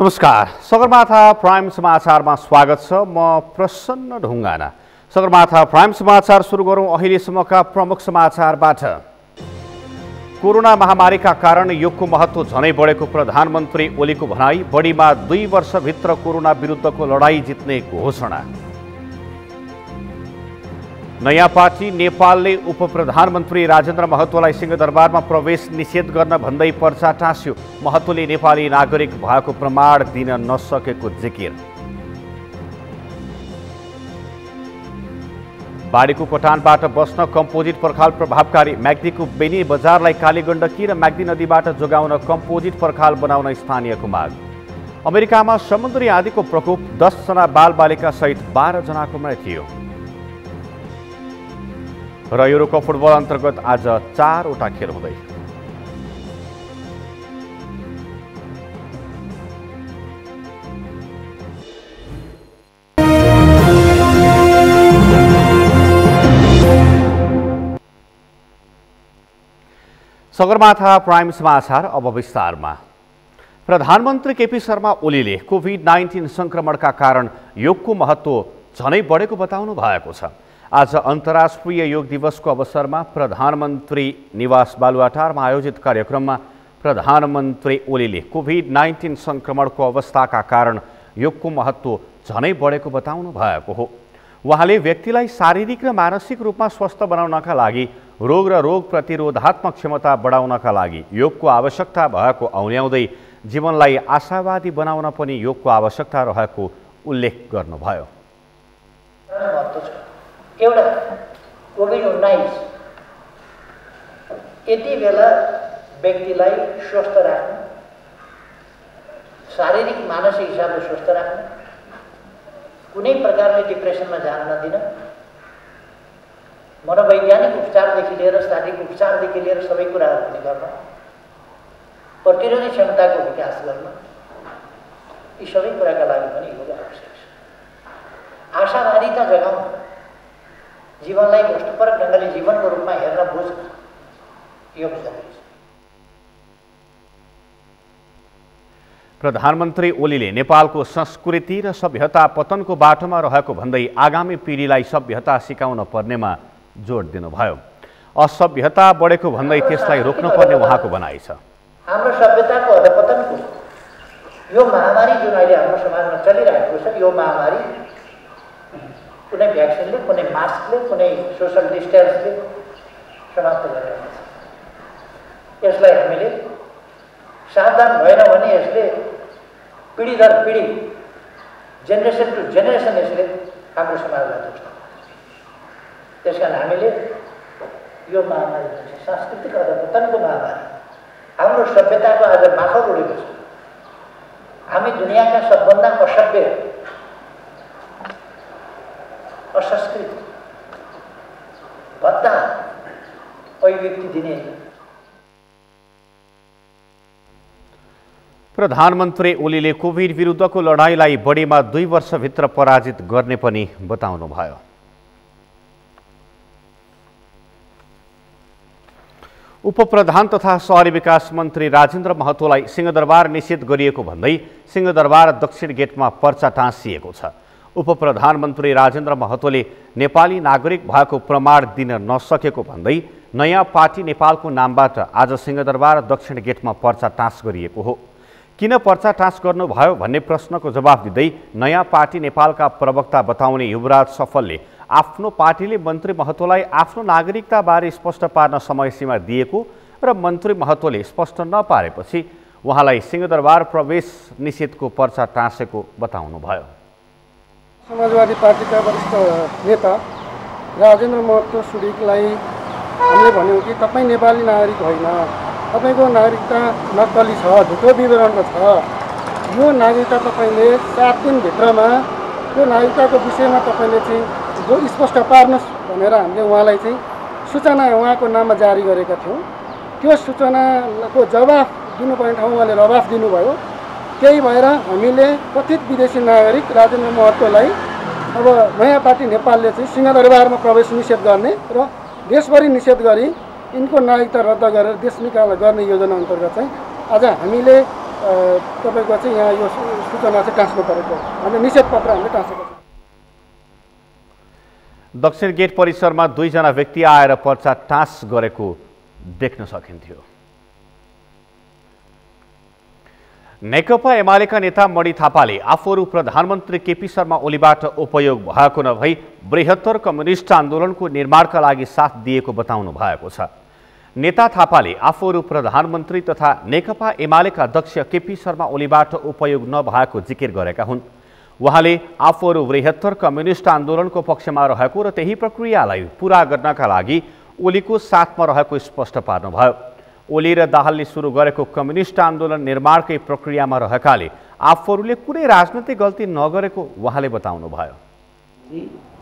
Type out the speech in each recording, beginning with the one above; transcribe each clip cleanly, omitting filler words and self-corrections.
नमस्कार, सगरमाथा प्राइम समाचारमा स्वागत छ। म प्रसन्न ढुङ्गाना। सगरमाथा प्राइम समाचार सुरु गरौँ अहिलेसम्मका प्रमुख समाचारबाट। कोरोना महामारीका कारण योगको महत्त्व झनै बढेको प्रधानमन्त्री ओलीको भनाई। बढीमा 2 वर्षभित्र कोरोना विरुद्धको लडाईँ जित्ने घोषणा। नयाँ पार्टी नेपालले उपप्रधानमन्त्री राजेन्द्र महतोलाई सिंहदरबारमा प्रवेश निषेध गर्न भन्दै पर्चा टाँस्यो। महतोले नेपाली नागरिक भएको प्रमाण दिन नसकेको जिकिर। बाढीको कटानबाट बस्न कम्पोजिट पर्खाल प्रभावकारी। म्याग्दीको बेनी बजारलाई कालीगण्डकी र म्याग्दी नदीबाट जोगाउन कम्पोजिट पर्खाल बनाउन स्थानीयको माग। अमेरिकामा समुद्री आँधीको प्रकोप, 10 जना बालबालिका सहित 12 जनाको मृत्यु। र युरोकप फुटबल अन्तर्गत आज 4वटा खेल हुँदै। सगरमाथा प्राइम समाचार अब विस्तारमा। प्रधानमन्त्री केपी शर्मा ओलीले कोभिड-19 संक्रमणका कारण योगको महत्त्व झनै बढेको बताउनु भएको छ। आज अन्तर्राष्ट्रिय योग दिवसको अवसरमा प्रधानमन्त्री निवास बालुवाटारमा आयोजित कार्यक्रममा प्रधानमन्त्री ओलीले कोभिड-19 संक्रमणको अवस्थाका कारण योगको महत्त्व झनै बढेको बताउनु भएको हो। उहाँले व्यक्तिलाई शारीरिक र मानसिक रूपमा स्वस्थ बनाउनका लागि रोग र रोग प्रतिरोधात्मक क्षमता बढाउनका लागि योगको आवश्यकता भएको औल्याउँदै जीवनलाई आशावादी बनाउन पनि योगको आवश्यकता रहेको उल्लेख गर्नुभयो। एउटा कोभिड-19 यति बेला व्यक्तिलाई स्वस्थ राख्नु, शारीरिक मानसिक हिसाबले स्वस्थ राख्नु, कुनै प्रकारले डिप्रेसनमा जान नदिन, मनोवैज्ञानिक उपचारदेखि लिएर शारीरिक उपचारदेखि लिएर सबै कुराहरू पनि गर्न, प्रतिरोधी क्षमताको विकास गर्न, यी सबै कुराका लागि पनि योग आवश्यक छ। आशावादिता जगाउन, जीवनलाई वस्तुपरक ढङ्गले जीवनको रूपमा हेर्न बुझ्न योग जरुरी छ। प्रधानमन्त्री ओलीले नेपालको संस्कृति र सभ्यता पतनको बाटोमा रहेको भन्दै आगामी पिँढीलाई सभ्यता सिकाउन पर्नेमा जोड दिनुभयो। असभ्यता बढेको भन्दै त्यसलाई रोक्नुपर्ने उहाँको भनाइ छ। हाम्रो सभ्यताको अधपतनको यो महामारी जुन अहिले हाम्रो समाजमा चलिरहेको छ, यो महामारी कुनै भ्याक्सिनले, कुनै मास्कले, कुनै सोसल डिस्टेन्सले समाप्त गरिरहेको छ। यसलाई हामीले सावधान भएनौँ भने यसले पिँढी दर पिँढी, जेनेरेसन टु जेनेरेसन यसले हाम्रो समाजलाई दुख्छ। त्यसकारण हामीले यो महामारी जुन छ, सांस्कृतिक अधपतनको महामारी, हाम्रो सभ्यताको आज माखौल उडेको छ। हामी दुनियाँका सबभन्दा असभ्य, असंस्कृत, भद्दा अभिव्यक्ति दिने। प्रधानमन्त्री ओलीले कोभिड विरुद्धको लडाईँलाई बढीमा 2 वर्षभित्र पराजित गर्ने पनि बताउनुभयो। उपप्रधान तथा शहरी विकास मन्त्री राजेन्द्र महतोलाई सिंहदरबार निषेध गरिएको भन्दै सिंहदरबार दक्षिण गेटमा पर्चा टाँसिएको छ। उपप्रधानमन्त्री राजेन्द्र महतोले नेपाली नागरिक भएको प्रमाण दिन नसकेको भन्दै नयाँ पार्टी नेपालको नामबाट आज सिंहदरबार दक्षिण गेटमा पर्चा टाँस गरिएको हो। किन पर्चा टाँस गर्नुभयो भन्ने प्रश्नको जवाफ दिँदै नयाँ पार्टी नेपालका प्रवक्ता बताउने युवराज सफलले आफ्नो पार्टीले मन्त्री महतोलाई आफ्नो नागरिकताबारे स्पष्ट पार्न समयसीमा दिएको र मन्त्री महतोले स्पष्ट नपारेपछि उहाँलाई सिंहदरबार प्रवेश निषेधको पर्चा टाँसेको बताउनुभयो। समाजवादी पार्टीका वरिष्ठ नेता राजेन्द्र महतो सुडिकलाई हामीले भन्यौँ कि तपाईँ नेपाली नागरिक होइन, तपाईँको नागरिकता नक्कली छ, झुटो विवरणको छ। यो नागरिकता तपाईँले 7 दिनभित्रमा यो नागरिकताको विषयमा तपाईँले चाहिँ जो स्पष्ट पार्नुहोस् भनेर हामीले उहाँलाई चाहिँ सूचना उहाँको नाममा जारी गरेका थियौँ। त्यो सूचनाको जवाफ दिनुपर्ने ठाउँमा उहाँले रवाफ दिनुभयो। त्यही भएर हामीले कथित विदेशी नागरिक राजेन्द्र महतोलाई अब नयाँ पार्टी नेपालले चाहिँ सिंहदरबारमा प्रवेश निषेध गर्ने र देशभरि निषेध गरी यिनको नागरिकता रद्द गरेर देश निकाला गर्ने योजना अन्तर्गत चाहिँ आज हामीले तपाईँको चाहिँ यहाँ यो सूचना चाहिँ टाँस्नु परेको हामीले निषेध पत्र हामीले टाँसेको छ। दक्षिण गेट परिसरमा 2 जना व्यक्ति आएर पर्चा टाँस गरेको देख्न सकिन्थ्यो। नेकपा एमालेका नेता मणि थापाले आफूहरू प्रधानमन्त्री केपी शर्मा ओलीबाट उपयोग भएको नभई बृहत्तर कम्युनिस्ट आन्दोलनको निर्माणका लागि साथ दिएको बताउनु भएको छ। नेता थापाले आफूहरू प्रधानमन्त्री तथा नेकपा एमालेका अध्यक्ष केपी शर्मा ओलीबाट उपयोग नभएको जिकिर गरेका हुन्। उहाँले आफूहरू बृहत्तर कम्युनिस्ट आन्दोलनको पक्षमा रहेको र त्यही प्रक्रियालाई पूरा गर्नका लागि ओलीको साथमा रहेको स्पष्ट पार्नुभयो। ओली र दाहालले सुरु गरेको कम्युनिस्ट आन्दोलन निर्माणकै प्रक्रियामा रहेकाले आफूहरूले कुनै राजनैतिक गल्ती नगरेको उहाँले बताउनुभयो।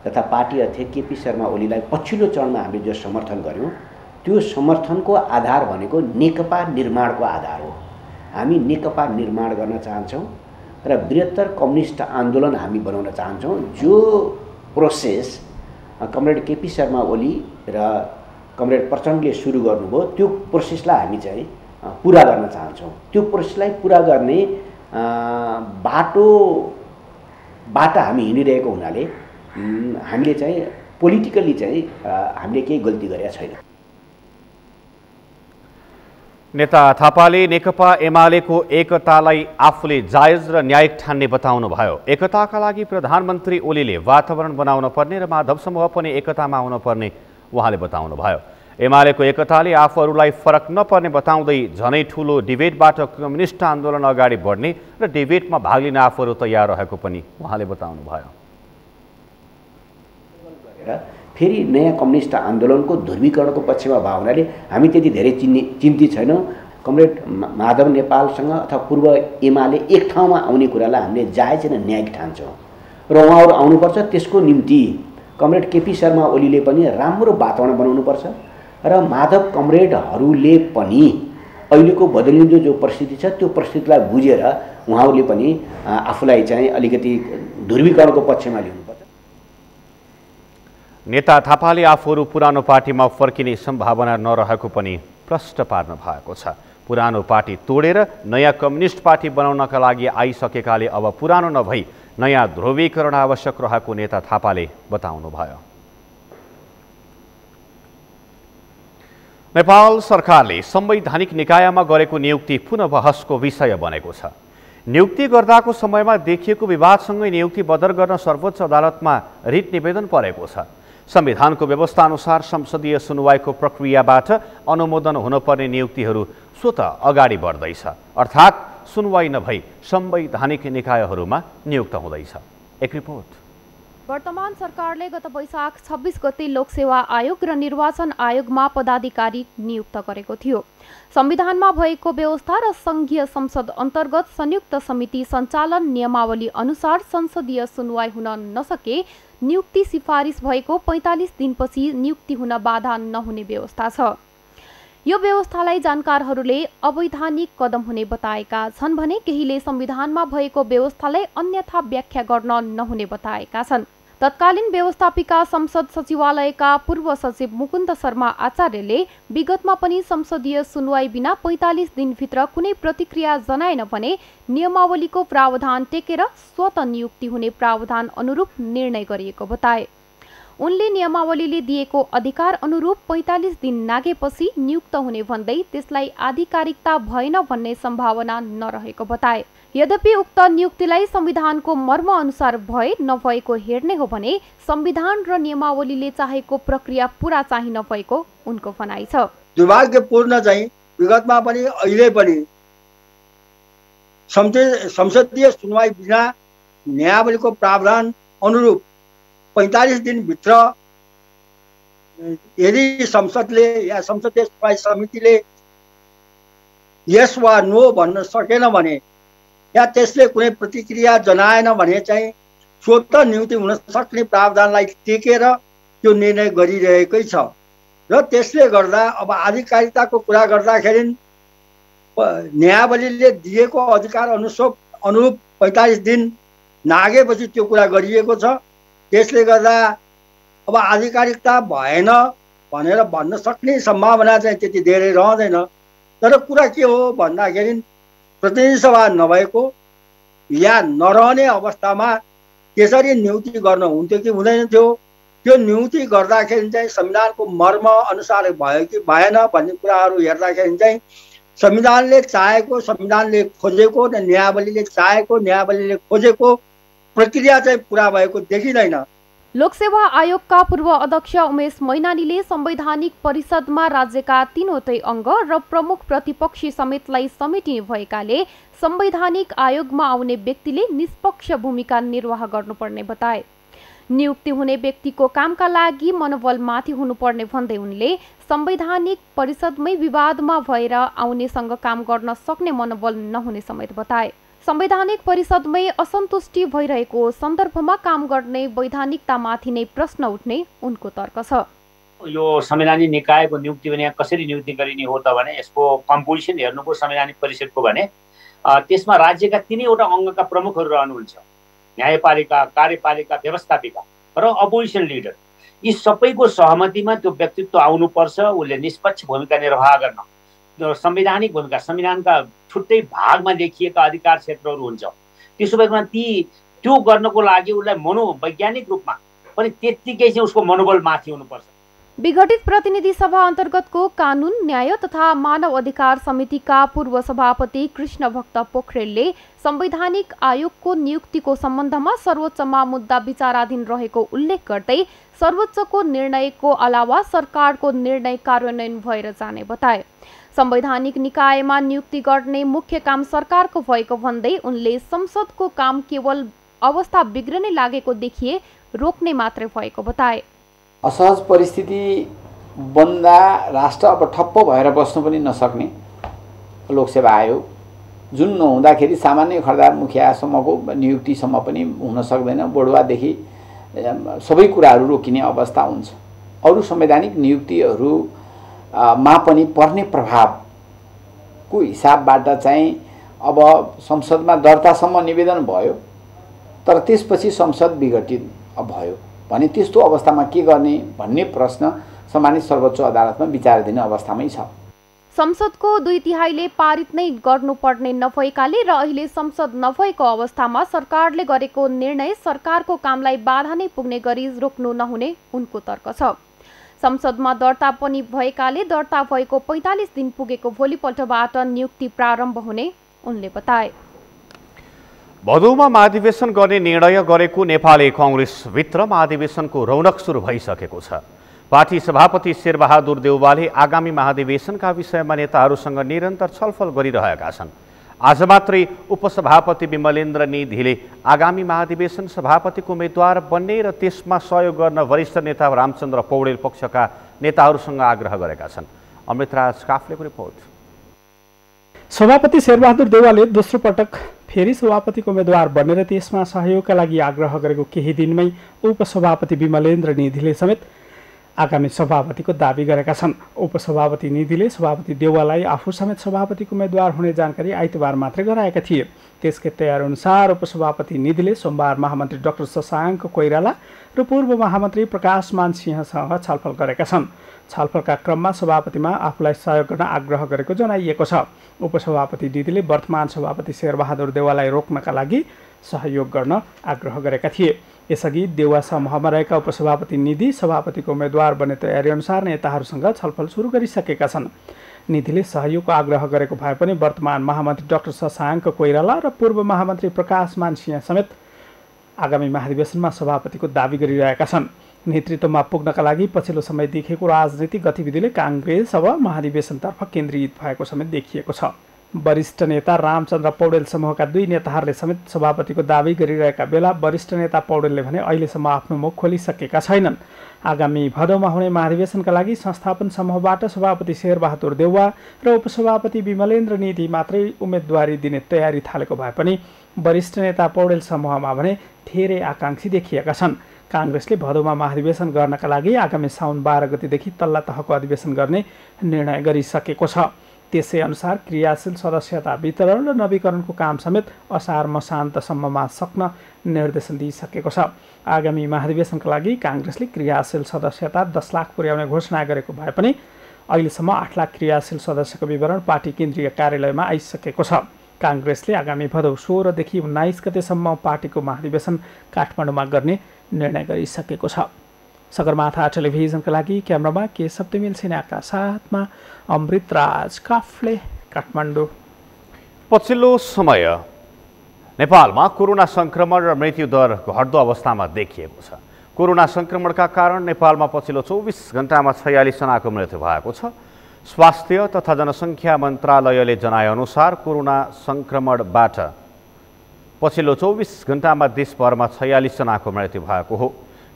तथा पार्टी अध्यक्ष केपी शर्मा ओलीलाई पछिल्लो चरणमा हामीले जो समर्थन गर्यौँ त्यो समर्थनको आधार भनेको नेकपा निर्माणको आधार हो। हामी नेकपा निर्माण गर्न चाहन्छौँ र बृहत्तर कम्युनिस्ट आन्दोलन हामी बनाउन चाहन्छौँ। जो प्रोसेस कमरेड केपी शर्मा ओली र कमरेड प्रचण्डले सुरु गर्नुभयो त्यो प्रोसेसलाई हामी चाहिँ पुरा गर्न चाहन्छौँ। त्यो प्रोसेसलाई पुरा गर्ने बाटोबाट हामी हिँडिरहेको हुनाले हामीले चाहिँ पोलिटिकली चाहिँ हामीले केही गल्ती गरेका छैन। नेता थापाले नेकपा एमालेको एकतालाई आफूले जायज र न्यायिक ठान्ने बताउनुभयो। एकताका लागि प्रधानमन्त्री ओलीले वातावरण बनाउन पर्ने र माधव समूह पनि एकतामा आउन पर्ने उहाँले बताउनुभयो। एमालेको एकताले आफूहरूलाई फरक नपर्ने बताउँदै झनै ठूलो डिबेटबाट कम्युनिस्ट आन्दोलन अगाडि बढ्ने र डिबेटमा भाग लिन आफूहरू तयार रहेको पनि उहाँले बताउनुभयो। फेरि नयाँ कम्युनिस्ट आन्दोलनको ध्रुवीकरणको पक्षमा भएको हुनाले हामी त्यति धेरै चिन्तित छैनौँ। कमरेड माधव नेपालसँग अथवा पूर्व एमाले एक ठाउँमा आउने कुरालाई हामीले जायज र न्यायिक ठान्छौँ र उहाँहरू आउनुपर्छ। त्यसको निम्ति कमरेड केपी शर्मा ओलीले पनि राम्रो वातावरण बनाउनुपर्छ र माधव कमरेडहरूले पनि अहिलेको बदलिँदो जो परिस्थिति छ त्यो परिस्थितिलाई बुझेर उहाँहरूले पनि आफूलाई चाहिँ अलिकति ध्रुवीकरणको पक्षमा ल्याउनुपर्छ। नेता थापाले आफूहरू पुरानो पार्टीमा फर्किने सम्भावना नरहेको पनि प्रश्न पार्नु भएको छ। पुरानो पार्टी तोडेर नयाँ कम्युनिस्ट पार्टी बनाउनका लागि आइसकेकाले अब पुरानो नभई नयाँ ध्रुवीकरण आवश्यक रहेको नेता थापाले बताउनुभयो। नेपाल सरकारले संवैधानिक निकायमा गरेको नियुक्ति पुनः बहसको विषय बनेको छ। नियुक्ति गर्दाको समयमा देखिएको विवादसँगै नियुक्ति बदर गर्न सर्वोच्च अदालतमा रिट निवेदन परेको छ। संविधानको व्यवस्था अनुसार संसदीय सुनवाईको प्रक्रियाबाट अनुमोदन हुनुपर्ने नियुक्तिहरू स्वतः अगाडि बढ्दैछ, अर्थात् सुनवाई नभई संवैधानिक निकायहरूमा नियुक्त हुँदैछ। एक रिपोर्ट। वर्तमान सरकारले गत वैशाख 26 गते लोकसेवा आयोग र निर्वाचन आयोगमा पदाधिकारी नियुक्त गरेको थियो। संविधानमा भएको व्यवस्था र संघीय संसद अन्तर्गत संयुक्त समिति सञ्चालन नियमावली अनुसार संसदीय सुनवाई हुन नसके नियुक्ति सिफारिस भएको 45 दिनपछि नियुक्ति हुन बाधा नहुने व्यवस्था छ। यो व्यवस्थालाई जानकारहरूले अवैधानिक कदम हुने बताएका छन् भने केहीले संविधानमा भएको व्यवस्थालाई अन्यथा व्याख्या गर्न नहुने बताएका छन्। तत्कालीन व्यवस्थापिका संसद सचिवालयका पूर्व सचिव मुकुन्द शर्मा आचार्यले विगतमा पनि संसदीय सुनवाई बिना 45 दिनभित्र कुनै प्रतिक्रिया जनाएन भने नियमावलीको प्रावधान टेकेर स्वतः नियुक्ति हुने प्रावधान अनुरूप निर्णय गरिएको बताए। उनले नियमावलीले दिएको अधिकार अनुरूप 45 दिन नागेपछि नियुक्त हुने भन्दै त्यसलाई आधिकारिकता भएन भन्ने सम्भावना नरहेको बताए। यद्यपि उक्त नियुक्तिलाई संविधानको मर्म अनुसार भए नभएको हेर्ने हो भने संविधान र नियमावलीले चाहेको प्रक्रिया पूरा चाहिँ नभएको उनको भनाइ छ। दुर्भाग्यपूर्ण चाहिँ विगतमा पनि अहिले पनि संसदीय सुनवाई बिना न्यायावलीको प्रावधान अनुरूप 45 दिनभित्र यदि संसदले या संसदीय सुनवाई समितिले यस वा नो भन्न सकेन भने या त्यसले कुनै प्रतिक्रिया जनाएन भने चाहिँ स्वतः नियुक्ति हुन सक्ने प्रावधानलाई टेकेर त्यो निर्णय गरिरहेकै छ र त्यसले गर्दा अब आधिकारिकताको कुरा गर्दाखेरि न्यायावलीले दिएको अधिकार अनुरूप 45 दिन नागेपछि त्यो कुरा गरिएको छ। त्यसले गर्दा अब आधिकारिकता भएन भनेर भन्न सक्ने सम्भावना चाहिँ त्यति धेरै रहँदैन। तर कुरा के हो भन्दाखेरि प्रतिनिधि सभा नभएको या नरहने अवस्थामा त्यसरी नियुक्ति गर्न हुन्थ्यो कि हुँदैन थियो, त्यो नियुक्ति गर्दाखेरि चाहिँ संविधानको मर्म अनुसार भयो कि भएन भन्ने कुराहरू हेर्दाखेरि चाहिँ संविधानले चाहेको, संविधानले खोजेको, न्यायावलीले चाहेको, न्यायावलीले खोजेको प्रक्रिया चाहिँ पुरा भएको देखिँदैन। लोकसेवा आयोगका पूर्व अध्यक्ष उमेश मैनालीले संवैधानिक परिषदमा राज्यका 3वटै अङ्ग र प्रमुख प्रतिपक्षी समेतलाई समेटिने भएकाले संवैधानिक आयोगमा आउने व्यक्तिले निष्पक्ष भूमिका निर्वाह गर्नुपर्ने बताए। नियुक्ति हुने व्यक्तिको कामका लागि मनोबल माथि हुनुपर्ने भन्दै उनले संवैधानिक परिषदमै विवादमा भएर आउनेसँग काम गर्न सक्ने मनोबल नहुने समेत बताए। संवैधानिक परिषदमै असन्तुष्टि भइरहेको सन्दर्भमा काम गर्ने वैधानिकतामाथि नै प्रश्न उठ्ने उनको तर्क छ। यो संवैधानिक निकायको नियुक्ति भने कसरी नियुक्ति गरिने हो त भने यसको कम्पोजिसन हेर्नुको संवैधानिक परिषदको भने त्यसमा राज्यका 3वटा अङ्गका प्रमुखहरू रहनुहुन्छ, न्यायपालिका, कार्यपालिका, व्यवस्थापिका र अपोजिसन लिडर। यी सबैको सहमतिमा त्यो व्यक्तित्व आउनुपर्छ, उसले निष्पक्ष भूमिका निर्वाह गर्न। संवैधानिक भूमिका, संविधानका छुट्टै भागमा लेखिएका अधिकार क्षेत्रहरू हुन्छ, त्यसो भएमा त्यो गर्नको लागि उसलाई मनोवैज्ञानिक रूपमा पनि त्यत्तिकै चाहिँ उसको मनोबल माथि हुनुपर्छ। विघटित प्रतिनिधि सभा अन्तर्गतको कानुन, न्याय तथा मानव अधिकार समितिका पूर्व सभापति कृष्ण भक्त पोखरेलले संवैधानिक आयोगको नियुक्तिको सम्बन्धमा सर्वोच्चमा मुद्दा विचाराधीन रहेको उल्लेख गर्दै सर्वोच्चको निर्णयको अलावा सरकारको निर्णय कार्यान्वयन भएर जाने बताए। संवैधानिक निकायमा नियुक्ति गर्ने मुख्य काम सरकारको भएको भन्दै उनले संसदको काम केवल अवस्था बिग्रने लागेको देखिए रोक्ने मात्रै भएको बताए। असहज परिस्थिति बन्दा राष्ट्र अब ठप्प भएर बस्नु पनि नसक्ने लोकसेवा आयोग, जुन नहुँदाखेरि सामान्य खर्दार मुखियासम्मको नियुक्तिसम्म पनि हुन सक्दैन, बढुवादेखि सबै कुराहरू रोकिने अवस्था हुन्छ। अरू संवैधानिक नियुक्तिहरूमा पनि पर्ने प्रभावको हिसाबबाट चाहिँ अब संसदमा दर्तासम्म निवेदन भयो, तर त्यसपछि संसद विघटित भयो भने त्यस्तो अवस्थामा के गर्ने भन्ने प्रश्न सम्मानित सर्वोच्च अदालतमा विचाराधीन अवस्थामै छ। संसदको 2/3 पारित नै गर्नुपर्ने नभएकाले र अहिले संसद नभएको अवस्थामा सरकारले गरेको निर्णय सरकारको कामलाई बाधा नै पुग्ने गरी रोक्नु नहुने उनको तर्क छ। संसदमा दर्ता पनि भएकाले दर्ता भएको 45 दिन पुगेको भोलिपल्टबाट नियुक्ति प्रारम्भ हुने उनले बताए। भदौमा महाधिवेशन गर्ने निर्णय गरेको नेपाली कांग्रेसभित्र महाधिवेशनको रौनक सुरु भइसकेको छ। पार्टी सभापति शेरबहादुर देउवाले आगामी महाधिवेशनका विषयमा नेताहरूसँग निरन्तर छलफल गरिरहेका छन्। आज मात्रै उपसभापति विमलेन्द्र निधिले आगामी महाधिवेशन सभापतिको उम्मेद्वार बन्ने र त्यसमा सहयोग गर्न वरिष्ठ नेता रामचन्द्र पौडेल पक्षका नेताहरूसँग आग्रह गरेका छन्। अमृतराज काफ्लेको रिपोर्ट। सभापति शेरबहादुर देउवाले दोस्रो पटक फेरि सभापतिको उम्मेद्वार बनेर त्यसमा सहयोगका लागि आग्रह गरेको केही दिनमै उपसभापति विमलेन्द्र निधिले समेत आगामी सभापतिको दावी गरेका छन्। उपसभापति निधिले सभापति देउवालाई आफू समेत सभापतिको उम्मेद्वार हुने जानकारी आइतबार मात्रै गराएका थिए। त्यसकै तयार अनुसार उपसभापति निधिले सोमबार महामन्त्री डाक्टर शशाङ्क कोइराला र पूर्व महामन्त्री प्रकाश मान सिंहसँग छलफल गरेका छन्। छलफलका क्रममा सभापतिमा आफूलाई सहयोग गर्न आग्रह गरेको जनाइएको छ। उपसभापति निधिले वर्तमान सभापति शेरबहादुर देउवालाई रोक्नका लागि सहयोग गर्न आग्रह गरेका थिए। यसअघि देउवा समूहमा रहेका उपसभापति निधि सभापतिको उम्मेद्वार बन्ने तयारी अनुसार नेताहरूसँग छलफल सुरु गरिसकेका छन्। निधिले सहयोगको आग्रह गरेको भए पनि वर्तमान महामन्त्री डाक्टर शशाङ्क कोइराला र पूर्व महामन्त्री प्रकाश मान सिंह समेत आगामी महाधिवेशनमा सभापतिको दावी गरिरहेका छन्। नेतृत्वमा पुग्नका लागि पछिल्लो समय देखिएको राजनीतिक गतिविधिले काङ्ग्रेस अब महाधिवेशनतर्फ केन्द्रित भएको समेत देखिएको छ। वरिष्ठ नेता रामचन्द्र पौडेल समूहका 2 नेताहरूले समेत सभापतिको दावी गरिरहेका बेला वरिष्ठ नेता पौडेलले भने अहिलेसम्म आफ्नो मुख खोलिसकेका छैनन्। आगामी भदौमा हुने महाधिवेशनका लागि संस्थापन समूहबाट सभापति शेरबहादुर देउवा र उपसभापति विमलेन्द्र निधि मात्रै उम्मेदवारी दिने तयारी थालेको भए पनि वरिष्ठ नेता पौडेल समूहमा भने धेरै आकाङ्क्षी देखिएका छन्। काङ्ग्रेसले भदौमा महाधिवेशन गर्नका लागि आगामी साउन 12 गतेदेखि तल्ला तहको अधिवेशन गर्ने निर्णय गरिसकेको छ। त्यसै अनुसार क्रियाशील सदस्यता वितरण र नवीकरणको काम समेत असार मसान्तसम्ममा सक्न निर्देशन दिइसकेको छ। आगामी महाधिवेशनका लागि काङ्ग्रेसले क्रियाशील सदस्यता 10 लाख पुर्याउने घोषणा गरेको भए पनि अहिलेसम्म 8 लाख क्रियाशील सदस्यको विवरण पार्टी केन्द्रीय कार्यालयमा आइसकेको छ। काङ्ग्रेसले आगामी भदौ 16 देखि 19 गतेसम्म पार्टीको महाधिवेशन काठमाडौँमा गर्ने निर्णय गरिसकेको छ। सगरमाथा टेलिभिजनका लागि क्यामेरामा केशव तिमिल सिन्हाका साथमा अमृतराज काफ्ले, काठमाडौँ। पछिल्लो समय नेपालमा कोरोना संक्रमण र मृत्यु दर घट्दो अवस्थामा देखिएको छ। कोरोना संक्रमणका कारण नेपालमा पछिल्लो 24 घण्टामा 46 जनाको मृत्यु भएको छ। स्वास्थ्य तथा जनसङ्ख्या मन्त्रालयले जनाएअनुसार कोरोना संक्रमणबाट पछिल्लो 24 घण्टामा देशभरमा 46 जनाको मृत्यु भएको हो।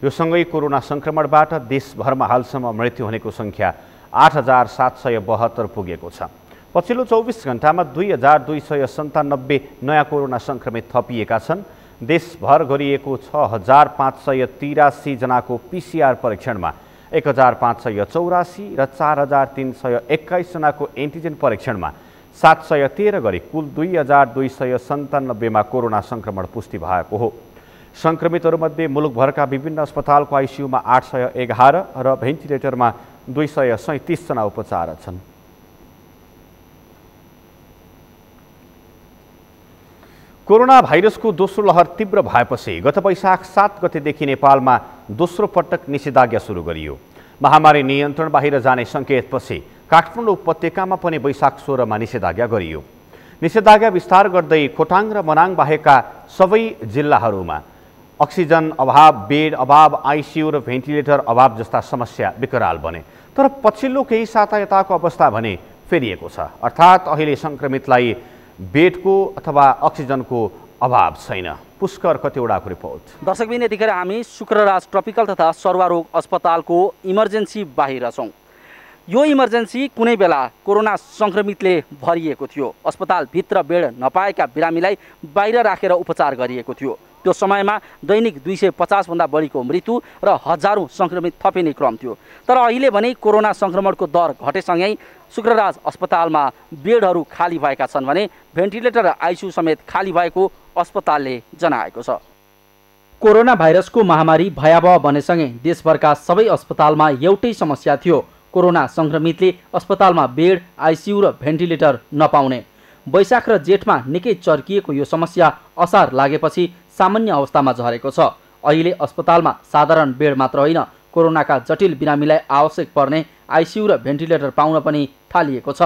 यो सँगै कोरोना संक्रमणबाट देशभरमा हालसम्म मृत्यु हुनेको सङ्ख्या 8772 पुगेको छ। पछिल्लो 24 घण्टामा 2297 नयाँ कोरोना संक्रमित थपिएका छन्। देशभर गरिएको 6583 जनाको PCR परीक्षणमा 1584 र 4321 जनाको एन्टिजेन परीक्षणमा 713 गरी कुल 2297 मा कोरोना संक्रमण पुष्टि भएको हो। संक्रमितहरूमध्ये मुलुकभरका विभिन्न अस्पतालको आइसियुमा 811 र भेन्टिलेटरमा 237 जना उपचार छन्। कोरोना भाइरसको दोस्रो लहर तीव्र भएपछि गत वैशाख 7 गतेदेखि नेपालमा दोस्रो पटक निषेधाज्ञा सुरु गरियो। महामारी नियन्त्रण बाहिर जाने सङ्केतपछि काठमाडौँ उपत्यकामा पनि वैशाख 16 मा निषेधाज्ञा गरियो। निषेधाज्ञा विस्तार गर्दै खोटाङ र मनाङ बाहेकका सबै जिल्लाहरूमा अक्सिजन अभाव, बेड अभाव, आइसियु र भेन्टिलेटर अभाव जस्ता समस्या विकराल बने। तर पछिल्लो केही साता यताको अवस्था भने फेरिएको छ, अर्थात् अहिले संक्रमितलाई बेडको अथवा अक्सिजनको अभाव छैन। पुष्कर कतिवटाको रिपोर्ट। दर्शकबिन, यतिखेर हामी शुक्रराज ट्रपिकल तथा सर्वारोग अस्पतालको इमर्जेन्सी बाहिर छौँ। यो इमर्जेन्सी कुनै बेला कोरोना संक्रमितले भरिएको थियो। अस्पतालभित्र बेड नपाएका बिरामीलाई बाहिर राखेर उपचार गरिएको थियो। त्यो समयमा दैनिक 250 भन्दा बढीको मृत्यु र हजारौं संक्रमित थपिने क्रम थियो। तर अहिले भने कोरोना संक्रमणको दर घटेसँगै शुक्रराज अस्पतालमा बेडहरू खाली भएका छन् भने भेन्टिलेटर र आइसियु समेत खाली भएको अस्पतालले जनाएको छ। कोरोना भाइरसको महामारी भयावह बनेसँगै देशभरका सबै अस्पतालमा एउटै समस्या थियो, कोरोना संक्रमितले अस्पतालमा बेड, आइसियु र भेन्टिलेटर नपाउने। वैशाख र जेठमा निकै चर्किएको यो समस्या असार लागेपछि सामान्य अवस्थामा झरेको छ। अहिले अस्पतालमा साधारण बेड मात्र होइन, कोरोनाका जटिल बिरामीलाई आवश्यक पर्ने आइसियु र भेन्टिलेटर पाउन पनि थालिएको छ।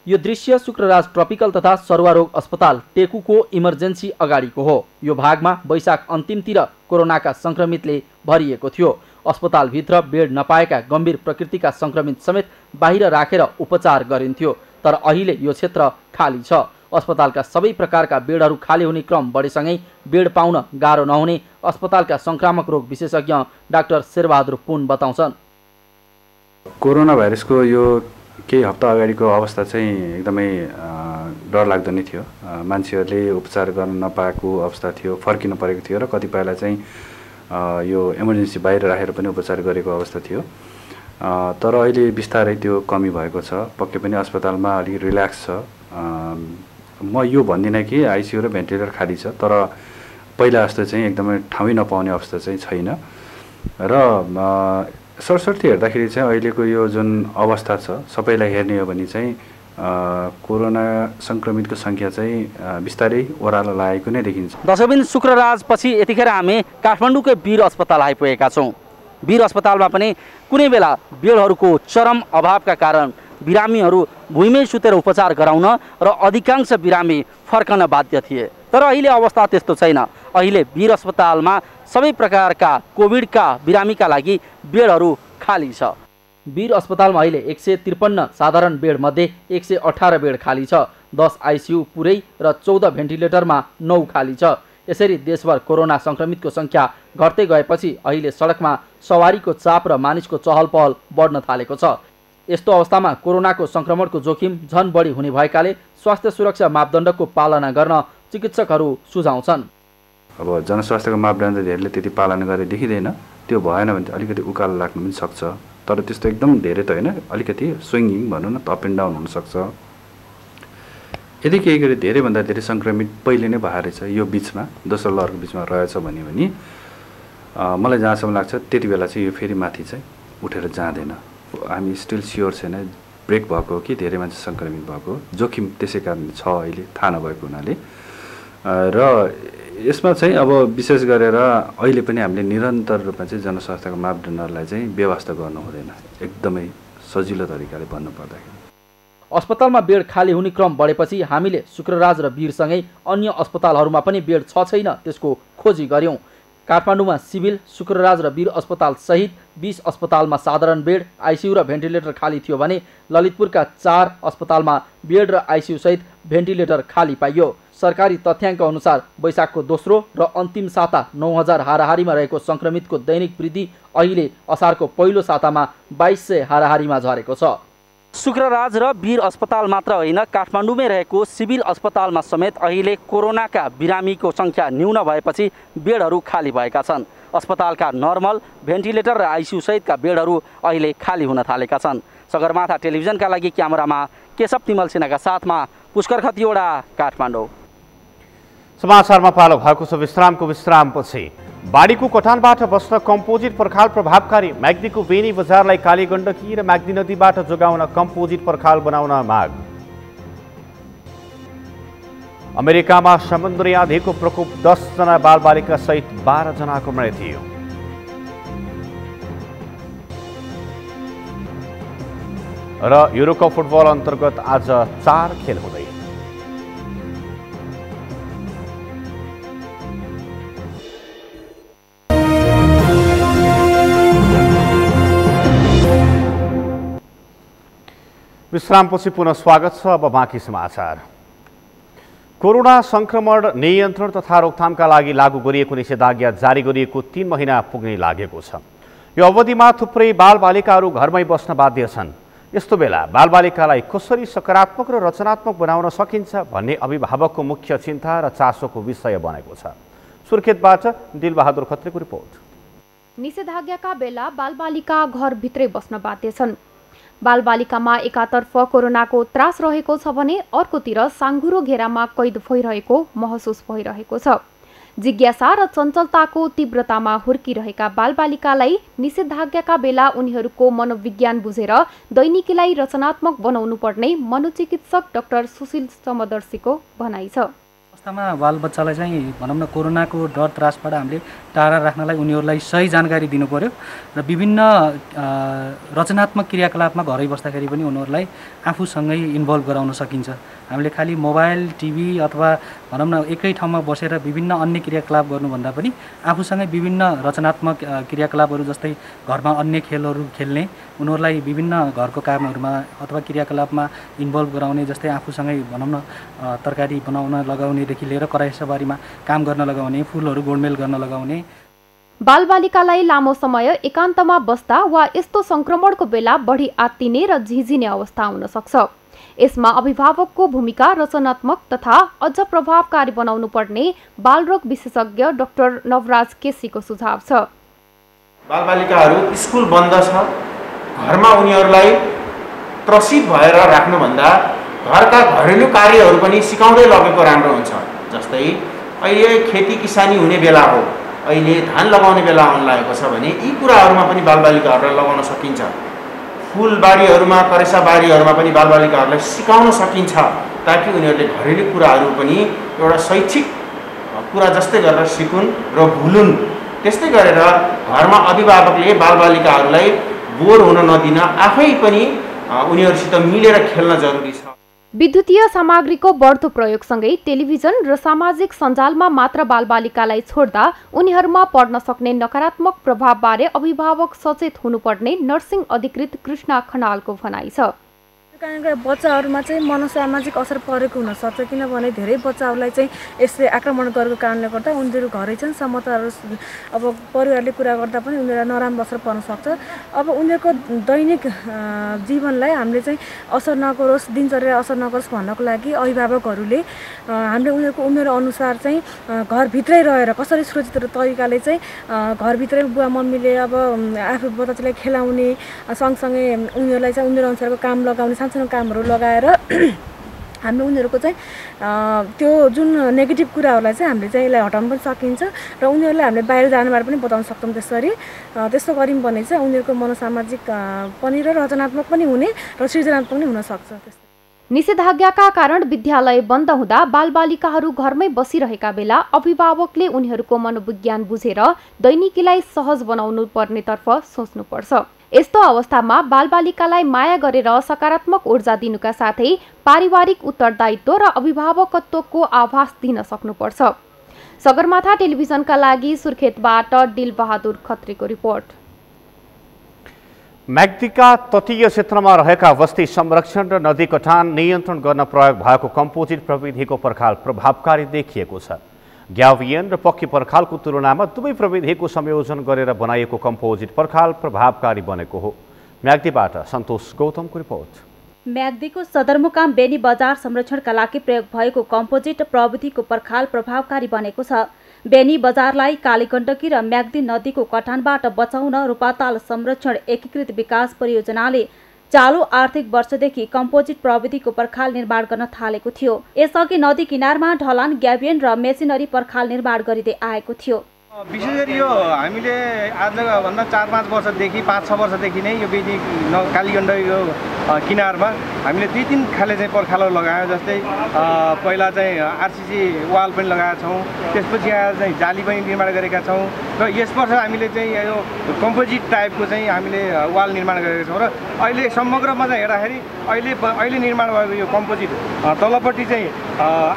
यो दृश्य शुक्रराज ट्रपिकल तथा सर्वारोग अस्पताल टेकुको इमर्जेन्सी अगाडिको हो। यो भागमा वैशाख अन्तिमतिर कोरोनाका संक्रमितले भरिएको थियो। अस्पतालभित्र बेड नपाएका गम्भीर प्रकृतिका संक्रमित समेत बाहिर राखेर उपचार गरिन्थ्यो। तर अहिले यो क्षेत्र खाली छ। अस्पतालका सबै प्रकारका बेडहरू खाली हुने क्रम बढेसँगै बेड पाउन गाह्रो नहुने अस्पतालका संक्रामक रोग विशेषज्ञ डाक्टर शेरबहादुर पुन बताउँछन्। कोरोना भाइरसको यो केही हप्ता अगाडिको अवस्था चाहिँ एकदमै डरलाग्दो नै थियो। मान्छेहरूले उपचार गर्न नपाएको अवस्था थियो, फर्किनु परेको थियो र कतिपयलाई चाहिँ यो इमर्जेन्सी बाहिर राखेर पनि उपचार गरेको अवस्था थियो। तर अहिले बिस्तारै त्यो कमी भएको छ। पक्कै पनि अस्पतालमा अलिक रिल्याक्स छ। म यो भन्दिनँ कि आइसियु र भेन्टिलेटर खाली छ, तर पहिला जस्तो चाहिँ एकदमै ठाउँ नपाउने अवस्था चाहिँ छैन। र सरसर्ती हेर्दाखेरि चाहिँ अहिलेको यो जुन अवस्था छ सबैलाई हेर्ने हो भने चाहिँ कोरोना संक्रमितको सङ्ख्या चाहिँ बिस्तारै ओह्रालो लागेको नै देखिन्छ। दर्शकबिन, शुक्रराजपछि यतिखेर हामी काठमाडौँकै वीर अस्पताल आइपुगेका छौँ। वीर अस्पतालमा पनि कुनै बेला बेडहरूको चरम अभावका कारण बिरामीहरू भुइँमै सुतेर उपचार गराउन र अधिकांश बिरामी फर्कन बाध्य थिए। तर अहिले अवस्था त्यस्तो छैन। अहिले वीर अस्पतालमा सबै प्रकारका कोभिडका बिरामीका लागि बेडहरू खाली छ। वीर अस्पतालमा अहिले 153 साधारण बेड मध्ये 118 बेड खाली छ। 10 आइसियु पुरै र 14 भेन्टिलेटरमा 9 खाली छ। यसरी देशभर कोरोना संक्रमितको सङ्ख्या घट्दै गएपछि अहिले सडकमा सवारीको चाप र मानिसको चहल पहल बढ्न थालेको छ। यस्तो अवस्थामा कोरोनाको संक्रमणको जोखिम झन बढी हुने भएकाले स्वास्थ्य सुरक्षा मापदण्डको पालना गर्न चिकित्सकहरू सुझाउँछन्। अब जनस्वास्थ्यको मापदण्डहरूले त्यति पालना गरे देखिँदैन। त्यो भएन भने अलिकति उकालो लाग्न पनि सक्छ। तर त्यस्तो एकदम धेरै त होइन, अलिकति स्विङ्गिङ भनौँ न, अप एन्ड डाउन हुनसक्छ। यदि केही गरी धेरैभन्दा धेरै सङ्क्रमित पहिले नै भएर छ, यो बिचमा दोस्रो लहरको बिचमा रहेछ भने मलाई जहाँसम्म लाग्छ त्यति बेला चाहिँ यो फेरि माथि चाहिँ उठेर जाँदैन। हामी स्टिल स्योर छैन ब्रेक भएको हो कि धेरै मान्छे सङ्क्रमित भएको हो, जोखिम त्यसै कारण छ अहिले थाहा नभएको हुनाले। र यसमा चाहिँ अब विशेष गरेर अहिले पनि हामीले निरन्तर रूपमा चाहिँ जनस्वास्थ्यको मापदण्डलाई चाहिँ व्यवस्था गर्नु हुँदैन, एकदमै सजिलो तरिकाले भन्नु पर्दाखेरि। अस्पतालमा बेड खाली हुने क्रम बढेपछि हामीले शुक्रराज र वीरसँगै अन्य अस्पतालहरूमा पनि बेड छ छैन त्यसको खोजी गर्यौं। काठमाडौँमा सिभिल, शुक्रराज र वीर अस्पताल सहित 20 अस्पतालमा साधारण बेड, आइसियु र भेन्टिलेटर खाली थियो भने ललितपुरका 4 अस्पतालमा बेड र आइसियु सहित भेन्टिलेटर खाली पाइयो। सरकारी तथ्याङ्क अनुसार वैशाखको दोस्रो र अन्तिम साता 9000 हाराहारीमा रहेको सङ्क्रमितको दैनिक वृद्धि अहिले असारको पहिलो सातामा 2200 हाराहारीमा झरेको छ। शुक्रराज र वीर अस्पताल मात्र होइन, काठमाडौँमै रहेको सिभिल अस्पतालमा समेत अहिले कोरोनाका बिरामीको सङ्ख्या न्यून भएपछि बेडहरू खाली भएका छन्। अस्पतालका नर्मल, भेन्टिलेटर र आइसियु सहितका बेडहरू अहिले खाली हुन थालेका छन्। सगरमाथा टेलिभिजनका लागि क्यामेरामा केशव तिमल सिन्हाका साथमा पुष्कर खतिवडा, काठमाडौँ। समाचारमा पालो भएको छ विश्रामको विश्रामपछि। बाढीको कटानबाट बस्न कम्पोजिट पर्खाल प्रभावकारी, म्याग्दीको बेनी बजारलाई कालीगण्डकी र म्याग्दी नदीबाट जोगाउन कम्पोजिट पर्खाल बनाउन माग। अमेरिकामा समुद्री आँधीको प्रकोप 10 जना बालबालिका सहित 12 जनाको मृत्यु। र युरोकप फुटबल अन्तर्गत आज 4 खेल हुँदै। विश्रामपछि पुनः स्वागत छ। अब बाँकी समाचार। कोरोना संक्रमण नियन्त्रण तथा रोकथामका लागि लागू गरिएको निषेधाज्ञा जारी गरिएको 3 महिना पुग्ने लागेको छ। यो अवधिमा थुप्रै बालबालिकाहरू घरमै बस्न बाध्य छन्। यस्तो बेला बालबालिकालाई कसरी सकारात्मक र रचनात्मक बनाउन सकिन्छ भन्ने अभिभावकको मुख्य चिन्ता र चासोको विषय बनेको छ। सुर्खेतबाट दिलबहादुर खत्रीको रिपोर्ट। निषेधाज्ञाका बेला बालबालिका घरभित्रै बस्न बाध्य छन्। बालबालिकामा एकातर्फ कोरोनाको त्रास रहेको छ भने अर्कोतिर साङ्गुरो घेरामा कैद भइरहेको महसुस भइरहेको छ। जिज्ञासा र चञ्चलताको तीव्रतामा हुर्किरहेका बालबालिकालाई निषेधाज्ञाका बेला उनीहरूको मनोविज्ञान बुझेर दैनिकीलाई रचनात्मक बनाउनु पर्ने मनोचिकित्सक डाक्टर सुशील समदर्शीको भनाइ छ। अवस्थामा बालबच्चालाई चाहिँ भनौँ न कोरोनाको डर त्रासबाट हामीले टाढा राख्नलाई उनीहरूलाई सही जानकारी दिनु पर्यो र विभिन्न रचनात्मक क्रियाकलापमा घरै बस्दाखेरि पनि उनीहरूलाई आफूसँगै इन्भल्भ गराउन सकिन्छ। हामीले खालि मोबाइल, टिभी अथवा भनौँ न एकै ठाउँमा बसेर विभिन्न अन्य क्रियाकलाप गर्नुभन्दा पनि आफूसँगै विभिन्न रचनात्मक क्रियाकलापहरू जस्तै घरमा अन्य खेलहरू खेल्ने, उनीहरूलाई विभिन्न घरको कामहरूमा अथवा क्रियाकलापमा इन्भल्भ गराउने, जस्तै आफूसँगै भनौँ न तरकारी बनाउन लगाउनेदेखि लिएर कराइसबारीमा काम गर्न लगाउने, फुलहरू गोडमेल गर्न लगाउने। बालबालिकालाई लामो समय एकान्तमा बस्दा वा यस्तो संक्रमणको बेला बढी आत्तिने र झिझिने अवस्था आउन सक्छ। यसमा अभिभावकको भूमिका रचनात्मक तथा अझ प्रभावकारी बनाउनु पर्ने बालरोग विशेषज्ञ डाक्टर नवराज केसीको सुझाव छ। बालबालिकाहरू स्कुल बन्द छ, घरमा उनीहरूलाई त्रसित भएर राख्नुभन्दा घरका घरेलु कार्यहरू पनि सिकाउँदै लगेको राम्रो हुन्छ। जस्तै अहिले खेती किसानी हुने बेला हो, अहिले धान लगाउने बेला आउन लागेको छ भने यी कुराहरूमा पनि बालबालिकाहरूलाई लगाउन सकिन्छ। फुलबारीहरूमा, करेसाबारीहरूमा पनि बालबालिकाहरूलाई सिकाउन सकिन्छ ताकि उनीहरूले घरेलु कुराहरू पनि एउटा शैक्षिक कुरा जस्तै गरेर सिकुन् र भुलुन्। त्यस्तै गरेर घरमा अभिभावकले बालबालिकाहरूलाई बोर हुन नदिन आफै पनि उनीहरूसित मिलेर खेल्न जरुरी छ। विद्युतीय सामग्रीको बढ्दो प्रयोगसँगै टेलिभिजन र सामाजिक सञ्जालमा मात्र बालबालिकालाई छोड्दा उनीहरूमा पर्न सक्ने नकारात्मक प्रभावबारे अभिभावक सचेत हुनुपर्ने नर्सिङ अधिकृत कृष्णा खनालको भनाइ छ। कारणले बच्चाहरूमा चाहिँ मनोसामाजिक असर परेको हुनसक्छ, किनभने धेरै बच्चाहरूलाई चाहिँ यसले आक्रमण गरेको कारणले गर्दा उनीहरू घरै छन्, समताहरू अब परिवारले कुरा गर्दा पनि उनीहरूलाई नराम्रो असर पर्न सक्छ। अब उनीहरूको दैनिक जीवनलाई हामीले चाहिँ असर नगरोस्, दिनचर्या असर नगरोस् भन्नको लागि अभिभावकहरूले हामीले उनीहरूको उमेर अनुसार चाहिँ घरभित्रै रहेर कसरी सुरक्षित तरिकाले चाहिँ घरभित्रै बुवा मम्मीले अब आफू बच्चालाई खेलाउने, सँगसँगै उनीहरूलाई चाहिँ उमेर अनुसारको काम लगाउने, सानो कामहरू लगाएर हामीले उनीहरूको चाहिँ त्यो जुन नेगेटिभ कुराहरूलाई चाहिँ हामीले चाहिँ यसलाई हटाउन पनि सकिन्छ र उनीहरूलाई हामीले बाहिर जानबाट पनि बताउन सक्छौँ। त्यस्तो गऱ्यौँ भने चाहिँ उनीहरूको मनोसामाजिक पनि र रचनात्मक पनि हुने र सृजनात्मक पनि हुनसक्छ। निषेधाज्ञाका कारण विद्यालय बन्द हुँदा बालबालिकाहरू घरमै बसिरहेका बेला अभिभावकले उनीहरूको मनोविज्ञान बुझेर दैनिकीलाई सहज बनाउनु पर्नेतर्फ सोच्नुपर्छ। यस्तो अवस्थामा बालबालिकालाई माया गरेर सकारात्मक ऊर्जा दिनुका साथै पारिवारिक उत्तरदायित्व र अभिभावकत्वको आभास दिन सक्नुपर्छ। सगरमाथा टेलिभिजनका लागि सुर्खेतबाट दिलबहादुर खत्रीको रिपोर्ट। म्याग्दीका तटीय क्षेत्रमा रहेका बस्ती संरक्षण र नदी कटान नियन्त्रण गर्न प्रयोग भएको कम्पोजिट प्रविधिको पर्खाल प्रभावकारी देखिएको छ। ग्यावियन र पक्की पर्खालको तुलनामा दुवै प्रविधिको संयोजन गरेर बनाइएको कम्पोजिट पर्खाल प्रभावकारी बनेको हो। म्याग्दीबाट सन्तोष गौतमको रिपोर्ट। म्याग्दीको सदरमुकाम बेनी बजार संरक्षणका लागि प्रयोग भएको कम्पोजिट प्रविधिको पर्खाल प्रभावकारी बनेको छ। बेनी बजारलाई कालीगण्डकी र म्याग्दी नदीको कटानबाट बचाउन रूपाताल संरक्षण एकीकृत विकास परियोजनाले चालू आर्थिक वर्षदेखि कम्पोजिट प्रविधिको पर्खाल निर्माण गर्न थालेको थियो। यसअघि नदी किनारमा ढलान, ग्याबियन र मेसिनरी पर्खाल निर्माण गरिँदै आएको थियो। विशेष गरी यो हामीले आजभन्दा 4-5 वर्षदेखि 5-6 वर्षदेखि नै यो बेनी कालीगण्ड यो किनारमा हामीले 2-3 खाले चाहिँ पर्खालहरू लगायौँ। जस्तै पहिला चाहिँ आरसिसी वाल पनि लगाएका छौँ, त्यसपछि आएर चाहिँ जाली पनि निर्माण गरेका छौँ र यस वर्ष हामीले चाहिँ यो कम्पोजिट टाइपको चाहिँ हामीले वाल निर्माण गरेका छौँ। र अहिले समग्रमा चाहिँ हेर्दाखेरि अहिले निर्माण भएको यो कम्पोजिट तलपट्टि चाहिँ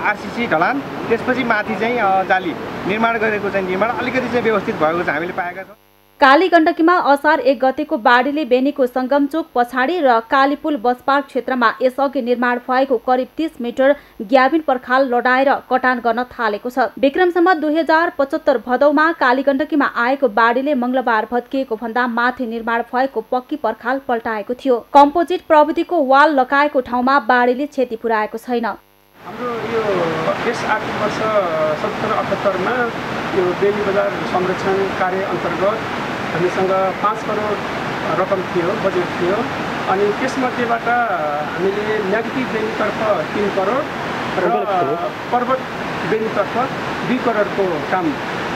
आरसिसी ढलान, त्यसपछि माथि चाहिँ जाली निर्माण गरेको चाहिँ निर्माण अलिकति चाहिँ व्यवस्थित भएको चाहिँ हामीले पाएका छौँ। कालीगण्डकीमा असार 1 गतेको बाढीले बेनीको सङ्गमचोक पछाडि र कालीपुल बसपार्क क्षेत्रमा यसअघि निर्माण भएको करिब 30 मिटर ग्याबिन पर्खाल लडाएर कटान गर्न थालेको छ। विक्रमसम्म 2075 भदौमा कालीगण्डकीमा आएको बाढीले मंगलबार भत्किएको भन्दा माथि निर्माण भएको पक्की पर्खाल पल्टाएको थियो। कम्पोजिट प्रविधिको वाल लगाएको ठाउँमा बाढीले क्षति पुर्याएको छैन। हाम्रो यो यस आर्थिक वर्ष 77-78मा यो बेनी बजार संरक्षण कार्य अन्तर्गत हामीसँग 5 करोड रकम थियो, बजेट थियो। अनि त्यसमध्येबाट हामीले म्याग्दी बेनीतर्फ 3 करोड र पर्वत बेनीतर्फ 2 करोडको काम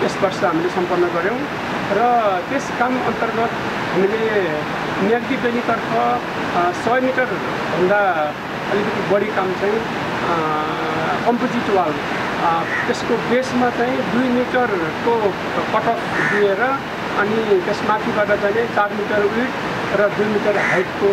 यस वर्ष हामीले सम्पन्न गऱ्यौँ। र त्यस काम अन्तर्गत हामीले म्याग्दी बेनीतर्फ 100 मिटरभन्दा अलिकति बढी काम चाहिँ कम्पोजिट वाल, त्यसको बेसमा चाहिँ 2 मिटरको कटअफ दिएर अनि त्यसमाथिबाट चाहिँ 4 मिटर विड्थ र 2 मिटर हाइटको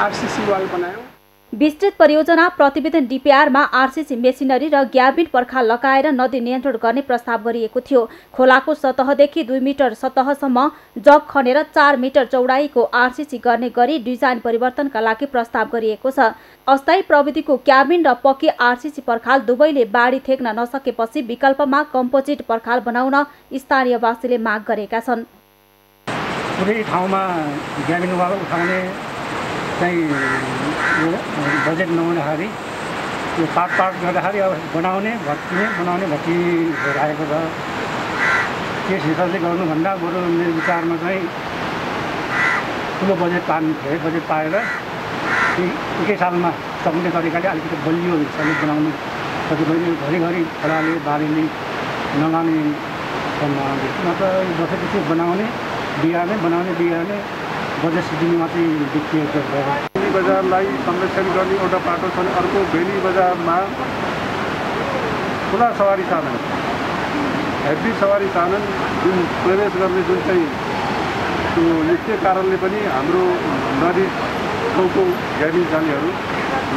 आरसिसी वाल बनायौँ। विस्तृत परियोजना प्रतिवेदन डिपिआरमा आरसिसी मेसिनरी र ग्याबिन पर्खाल लगाएर नदी नियन्त्रण गर्ने प्रस्ताव गरिएको थियो। खोलाको सतहदेखि 2 मिटर सतहसम्म जग खनेर 4 मिटर चौडाइको आरसिसी गर्ने गरी डिजाइन परिवर्तनका लागि प्रस्ताव गरिएको छ। अस्थायी प्रविधिको क्याबिन र पक्की आरसिसी पर्खाल दुवैले बाढी थेक्न नसकेपछि विकल्पमा कम्पोजिट पर्खाल बनाउन स्थानीयवासीले माग गरेका छन्। कुनै ठाउँमा ग्याबिन वाल उठाउने चाहिँ बजेट नहुँदाखेरि यो पार्ट गर्दाखेरि अब बनाउने भत्की भइरहेको छ। त्यस हिसाबले गर्नुभन्दा बरु मेरो विचारमा चाहिँ ठुलो बजेट पाएर एकै सालमा सक्ने तरिकाले अलिकति बलियो हिसाबले बनाउनु कतिपय घरिघरि खोलाले बाढीले नलाने नत्र वर्षपछि बनाउने बिहानै बजेट सिद्धिनुमा चाहिँ देखिएको छ। बेनी बजारलाई संरक्षण गर्ने एउटा बाटो छ भने अर्को बेनी बजारमा खुला सवारी साधन, हेभी सवारी साधन जुन प्रवेश गर्ने जुन चाहिँ त्यो निश्चय कारणले पनि हाम्रो नदी छेउको ग्याबिन जालीहरू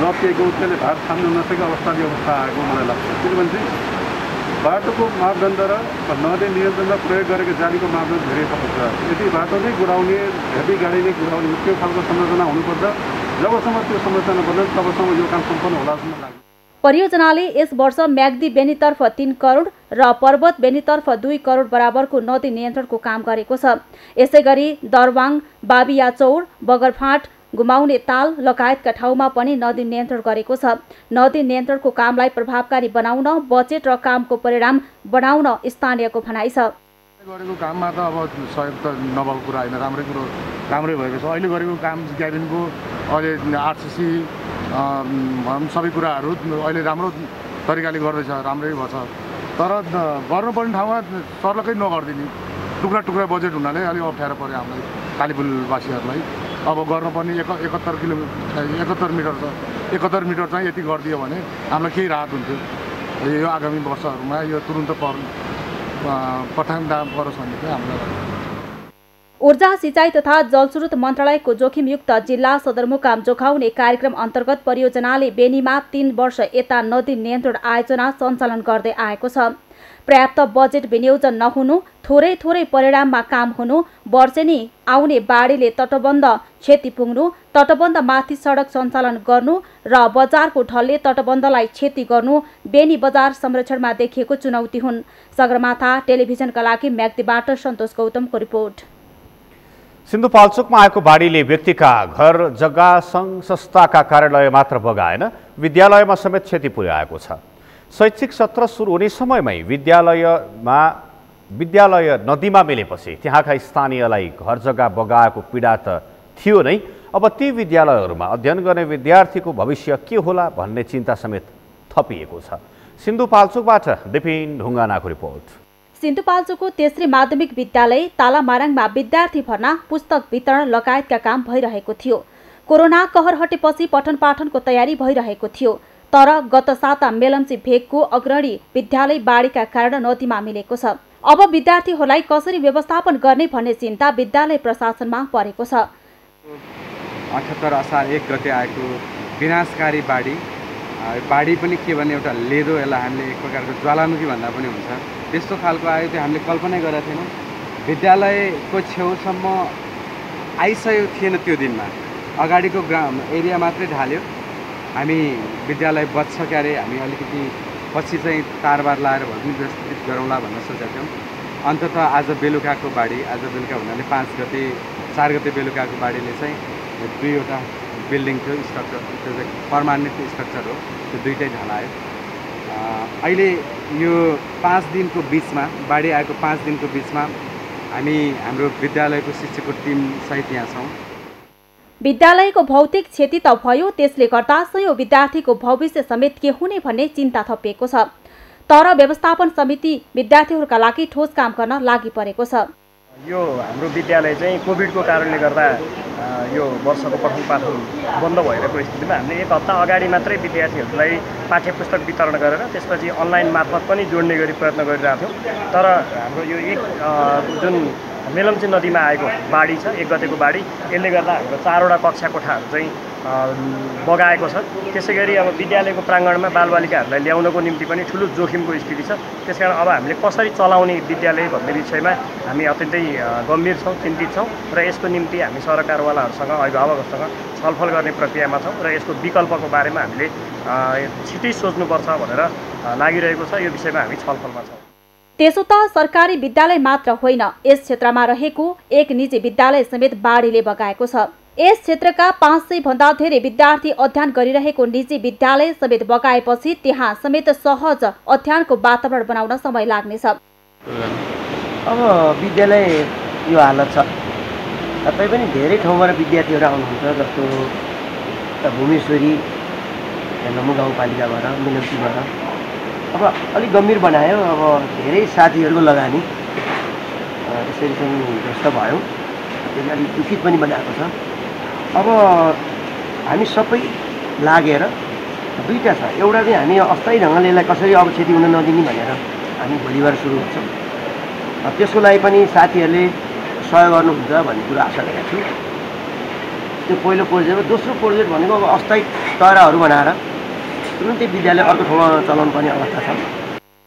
लप्किएको, त्यसले भार थाम्न नसकेको अवस्था आएको मलाई लाग्छ। किनभने बाटोको मापदण्ड र नदी नियन्त्रणमा प्रयोग गरेको जालीको मापदण्ड धेरै फरक छ। यदि बाटो नै गुडाउने, हेभी गाडी नै गुडाउने त्यो खालको संरचना हुनुपर्छ। जबसम्म त्यो संरचना बन्दैन तबसम्म यो काम सम्पन्न होला जस्तो लाग्छ। परियोजनाले यस वर्ष म्याग्दी बेनीतर्फ 3 करोड र पर्वत बेनीतर्फ 2 करोड बराबरको नदी नियन्त्रणको काम गरेको छ। यसैगरी दरवाङ, बाबियाचौर, बगरफाँट, गुमाउने ताल लगायतका ठाउँमा पनि नदी नियन्त्रण गरेको छ। नदी नियन्त्रणको कामलाई प्रभावकारी बनाउन, बजेट र कामको परिणाम बढाउन स्थानीयको भनाइ छ। गरेको काममा त अब सहयोग त नभएको कुरा होइन, राम्रै भएको छ। अहिले गरेको काम ग्याबिनको अहिले आरसिसी सबै कुराहरू अहिले राम्रो तरिकाले गर्दैछ, राम्रै भएछ। तर गर्नुपर्ने ठाउँमा सर्लकै नगरिदिने टुक्रा टुक्रा बजेट हुनाले अलिक अप्ठ्यारो पऱ्यो हामीलाई कालीपुलवासीहरूलाई। अब गर्नुपर्ने 71 मिटर छ, 71 मिटर चाहिँ यति गरिदियो भने हामीलाई केही राहत हुन्थ्यो। यो आगामी वर्षहरूमा यो तुरुन्त पठाउँदा परोस् भन्ने चाहिँ हामीलाई। ऊर्जा सिँचाइ तथा जलस्रोत मन्त्रालयको जोखिमयुक्त जिल्ला सदरमुकाम जोखाउने कार्यक्रम अन्तर्गत परियोजनाले बेनीमा 3 वर्ष यता नदी नियन्त्रण आयोजना सञ्चालन गर्दै आएको छ। पर्याप्त बजेट विनियोजन नहुनु, थोरै थोरै परिणाममा काम हुनु, वर्षेनी आउने बाढीले तटबन्ध क्षति पुग्नु, तटबन्धमाथि सडक सञ्चालन गर्नु र बजारको ढलले तटबन्धलाई क्षति गर्नु बेनी बजार संरक्षणमा देखिएको चुनौती हुन्। सगरमाथा टेलिभिजनका लागि म्याग्दीबाट सन्तोष गौतमको रिपोर्ट। सिन्धुपाल्चोकमा आएको बाढीले व्यक्तिका घर जग्गा सङ्घ संस्थाका कार्यालय मात्र बगाएन, विद्यालयमा समेत क्षति पुर्याएको छ। शैक्षिक सत्र सुरु हुने समयमै विद्यालय नदीमा मिलेपछि त्यहाँका स्थानीयलाई घर जग्गा बगाएको पीडा त थियो नै, अब ती विद्यालयहरूमा अध्ययन गर्ने विद्यार्थीको भविष्य के होला भन्ने चिन्ता समेत थपिएको छ। सिन्धुपाल्चोकबाट दिपिन ढुङ्गानाको रिपोर्ट। सिन्धुपाल्चोकको तेस्री माध्यमिक विद्यालय तालामाराङमा विद्यार्थी भर्ना, पुस्तक वितरण लगायतका काम भइरहेको थियो। कोरोना कहर हटेपछि पठन पाठनको तयारी भइरहेको थियो। तर गत साता मेलम्ची भेगको अग्रणी विद्यालय बाढीका कारण नदीमा मिलेको छ। अब विद्यार्थीहरूलाई कसरी व्यवस्थापन गर्ने भन्ने चिन्ता विद्यालय प्रशासनमा परेको छ। 78 असार 1 गते आएको विनाशकारी बाढी पनि के भने एउटा लेदो, यसलाई हामीले एक प्रकारको ज्वालामुखी भन्दा पनि हुन्छ, त्यस्तो खालको आयो। त्यो हामीले कल्पनै गरेका थिएनौँ। विद्यालयको छेउसम्म आइसकेको थिएन त्यो दिनमा, अगाडिको एरिया मात्रै ढाल्यो। हामी विद्यालय बच्छ क्यारे हामी अलिकति पछि चाहिँ तारबार लाएर भए पनि व्यवस्थित गरौँला भन्न सोचेका थियौँ। अन्ततः आज बेलुकाको बाढी, आज बेलुका हुनाले 4 गते बेलुकाको बाढीले चाहिँ 2वटा बिल्डिङ थियो, स्ट्रक्चर, त्यो चाहिँ पर्मानेन्ट स्ट्रक्चर हो, त्यो 2टै ढलायो। अहिले यो 5 दिनको बिचमा, बाढी आएको 5 दिनको बिचमा हाम्रो विद्यालयको शिक्षकको टिम सहित यहाँ छौँ। विद्यालयको भौतिक क्षति त भयो, त्यसले गर्दा सयौं विद्यार्थीको भविष्य समेत के हुने भन्ने चिन्ता थपिएको छ। तर व्यवस्थापन समिति विद्यार्थीहरूका लागि ठोस काम गर्न लागि परेको छ। यो हाम्रो विद्यालय चाहिँ कोभिडको कारणले गर्दा यो वर्षको पठन पाठन बन्द भइरहेको स्थितिमा हामीले 1 हप्ता अगाडि मात्रै विद्यार्थीहरूलाई पाठ्य पुस्तक वितरण गरेर त्यसपछि अनलाइन मार्फत पनि जोड्ने गरी प्रयत्न गरिरहेको थियौँ। तर हाम्रो यो जुन मेलम्ची नदीमा आएको बाढी छ, 1 गतेको बाढी, यसले गर्दा हाम्रो 4वटा कक्षा कोठाहरू चाहिँ बगाएको छ। त्यसै गरी अब विद्यालयको प्राङ्गणमा बालबालिकाहरूलाई ल्याउनको निम्ति पनि ठुलो जोखिमको स्थिति छ। त्यसकारण अब हामीले कसरी चलाउने विद्यालय भन्ने विषयमा हामी अत्यन्तै गम्भीर छौँ, चिन्तित छौँ र यसको निम्ति हामी सरकारवालाहरूसँग, अभिभावकहरूसँग छलफल गर्ने प्रक्रियामा छौँ र यसको विकल्पको बारेमा हामीले छिटै सोच्नुपर्छ भनेर लागिरहेको छ। यो विषयमा हामी छलफलमा छौँ। त्यसो त सरकारी विद्यालय मात्र होइन, यस क्षेत्रमा रहेको एक निजी विद्यालय समेत बाढीले बगाएको छ। यस क्षेत्रका 500 भन्दा धेरै विद्यार्थी अध्ययन गरिरहेको निजी विद्यालय समेत बगाएपछि त्यहाँ समेत सहज अध्ययनको वातावरण बनाउन समय लाग्नेछ। अब विद्यालय यो हालत छ, तै पनि धेरै ठाउँबाट विद्यार्थीहरू आउनुहुन्छ, जस्तो भूमेश्वरी नमु गाउँपालिकाबाट, मिलम्चीबाट। अब अलिक गम्भीर बनायो। अब धेरै साथीहरूको लगानी त्यसरी चाहिँ व्यस्त भयो, त्यसले अलिक दुखित पनि बनाएको छ। अब हामी सबै लागेर 2टा छ, एउटा चाहिँ हामी अस्थायी ढङ्गले यसलाई कसरी अब क्षति हुन नदिने भनेर हामी भोलिबार सुरु गर्छौँ। त्यसको लागि पनि साथीहरूले सहयोग गर्नुहुन्छ भन्ने कुरा आशा गरेको छु। त्यो पहिलो प्रोजेक्ट हो। दोस्रो प्रोजेक्ट भनेको अब अस्थायी टहराहरू बनाएर तुरुन्तै विद्यालय अर्को ठाउँमा चलाउनु पर्ने अवस्था छ।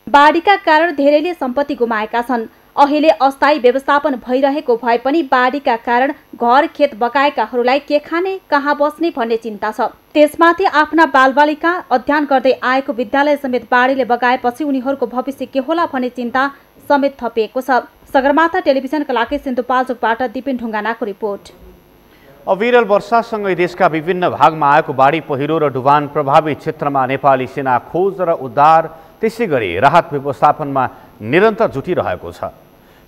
बाढीका कारण धेरैले सम्पत्ति गुमाएका छन्। अहिले अस्थायी व्यवस्थापन भइरहेको भए पनि बाढीका कारण घर खेत बगाएकाहरूलाई के खाने, कहाँ बस्ने भन्ने चिन्ता छ। त्यसमाथि आफ्ना बालबालिका अध्ययन गर्दै आएको विद्यालय समेत बाढीले बगाएपछि उनीहरूको भविष्य के होला भन्ने चिन्ता समेत थपिएको छ। सगरमाथा टेलिभिजनका लागि सिन्धुपाल्चोकबाट दिपिन ढुङ्गानाको रिपोर्ट। अविरल वर्षासँगै देशका विभिन्न भागमा आएको बाढी पहिरो र डुबान प्रभावित क्षेत्रमा नेपाली सेना खोज र उद्धार त्यसै गरी राहत व्यवस्थापनमा निरन्तर जुटिरहेको छ।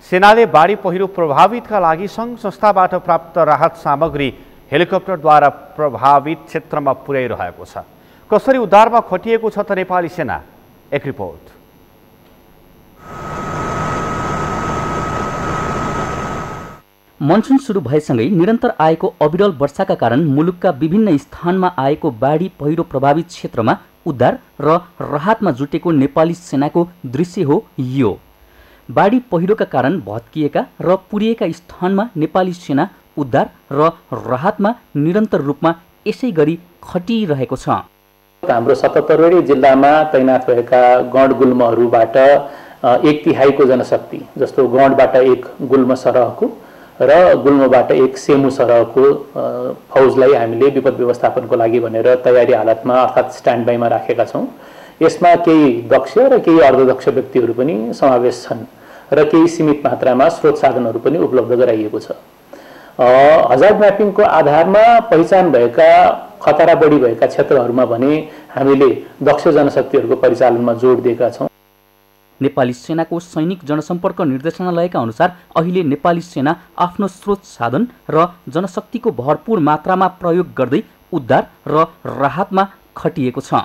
सेनाले बाढी पहिरो प्रभावितका लागि सङ्घ संस्थाबाट प्राप्त राहत सामग्री हेलिकप्टरद्वारा प्रभावित क्षेत्रमा पुर्याइरहेको छ। कसरी उद्धारमा खटिएको छ त नेपाली सेना? एक रिपोर्ट। मनसुन सुरु भएसँगै निरन्तर आएको अविरल वर्षाका कारण मुलुकका विभिन्न स्थानमा आएको बाढी पहिरो प्रभावित क्षेत्रमा उद्धार र राहतमा जुटेको नेपाली सेनाको दृश्य हो यो। बाढी पहिरोका कारण भत्किएका र पुरिएका स्थानमा नेपाली सेना उद्धार र राहतमा निरन्तर रूपमा यसै गरी खटिरहेको छ। हाम्रो 77वटै जिल्लामा तैनात भएका गण गुल्महरूबाट 1/3 जनशक्ति, जस्तो गणबाट 1 गुल्म सरहको र गुल्मबाट 1 सेमु सरहको फौजलाई हामीले विपद व्यवस्थापनको लागि भनेर तयारी हालतमा अर्थात् स्ट्यान्ड बाईमा राखेका छौँ। यसमा केही दक्ष र केही अर्धदक्ष व्यक्तिहरू पनि समावेश छन् र केही सीमित मात्रामा स्रोत साधनहरू पनि उपलब्ध गराइएको छ। हजार्ड म्यापिङको आधारमा पहिचान भएका खतरा बढी भएका क्षेत्रहरूमा भने हामीले दक्ष जनशक्तिहरूको परिचालनमा जोड दिएका छौँ। नेपाली सेनाको सैनिक जनसम्पर्क निर्देशनालयका अनुसार अहिले नेपाली सेना आफ्नो स्रोत साधन र जनशक्तिको भरपूर मात्रामा प्रयोग गर्दै उद्धार र राहतमा खटिएको छ।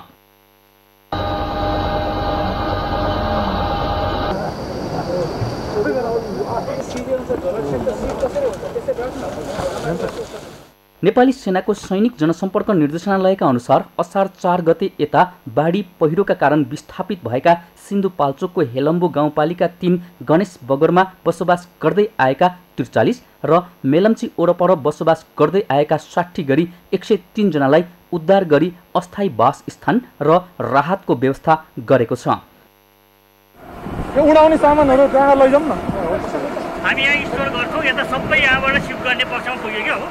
नेपाली सेनाको सैनिक जनसम्पर्क निर्देशनालयका अनुसार असार 4 गते यता बाढी पहिरोका कारण विस्थापित भएका सिन्धुपाल्चोकको हेलम्बु गाउँपालिका 3 गणेश बगरमा बसोबास गर्दै आएका 43 र मेलम्ची ओरपर बसोबास गर्दै आएका 60 गरी 103 जनालाई उद्धार गरी अस्थायी वासस्थान र राहतको व्यवस्था गरेको छ। यो उडाउने सामानहरू त्यहाँ लैजाउँ न, हामी यहाँ स्टोर गर्छौँ, यता सबै यहाँबाट सिफ्ट गर्ने पक्षमा पुग्यो हो।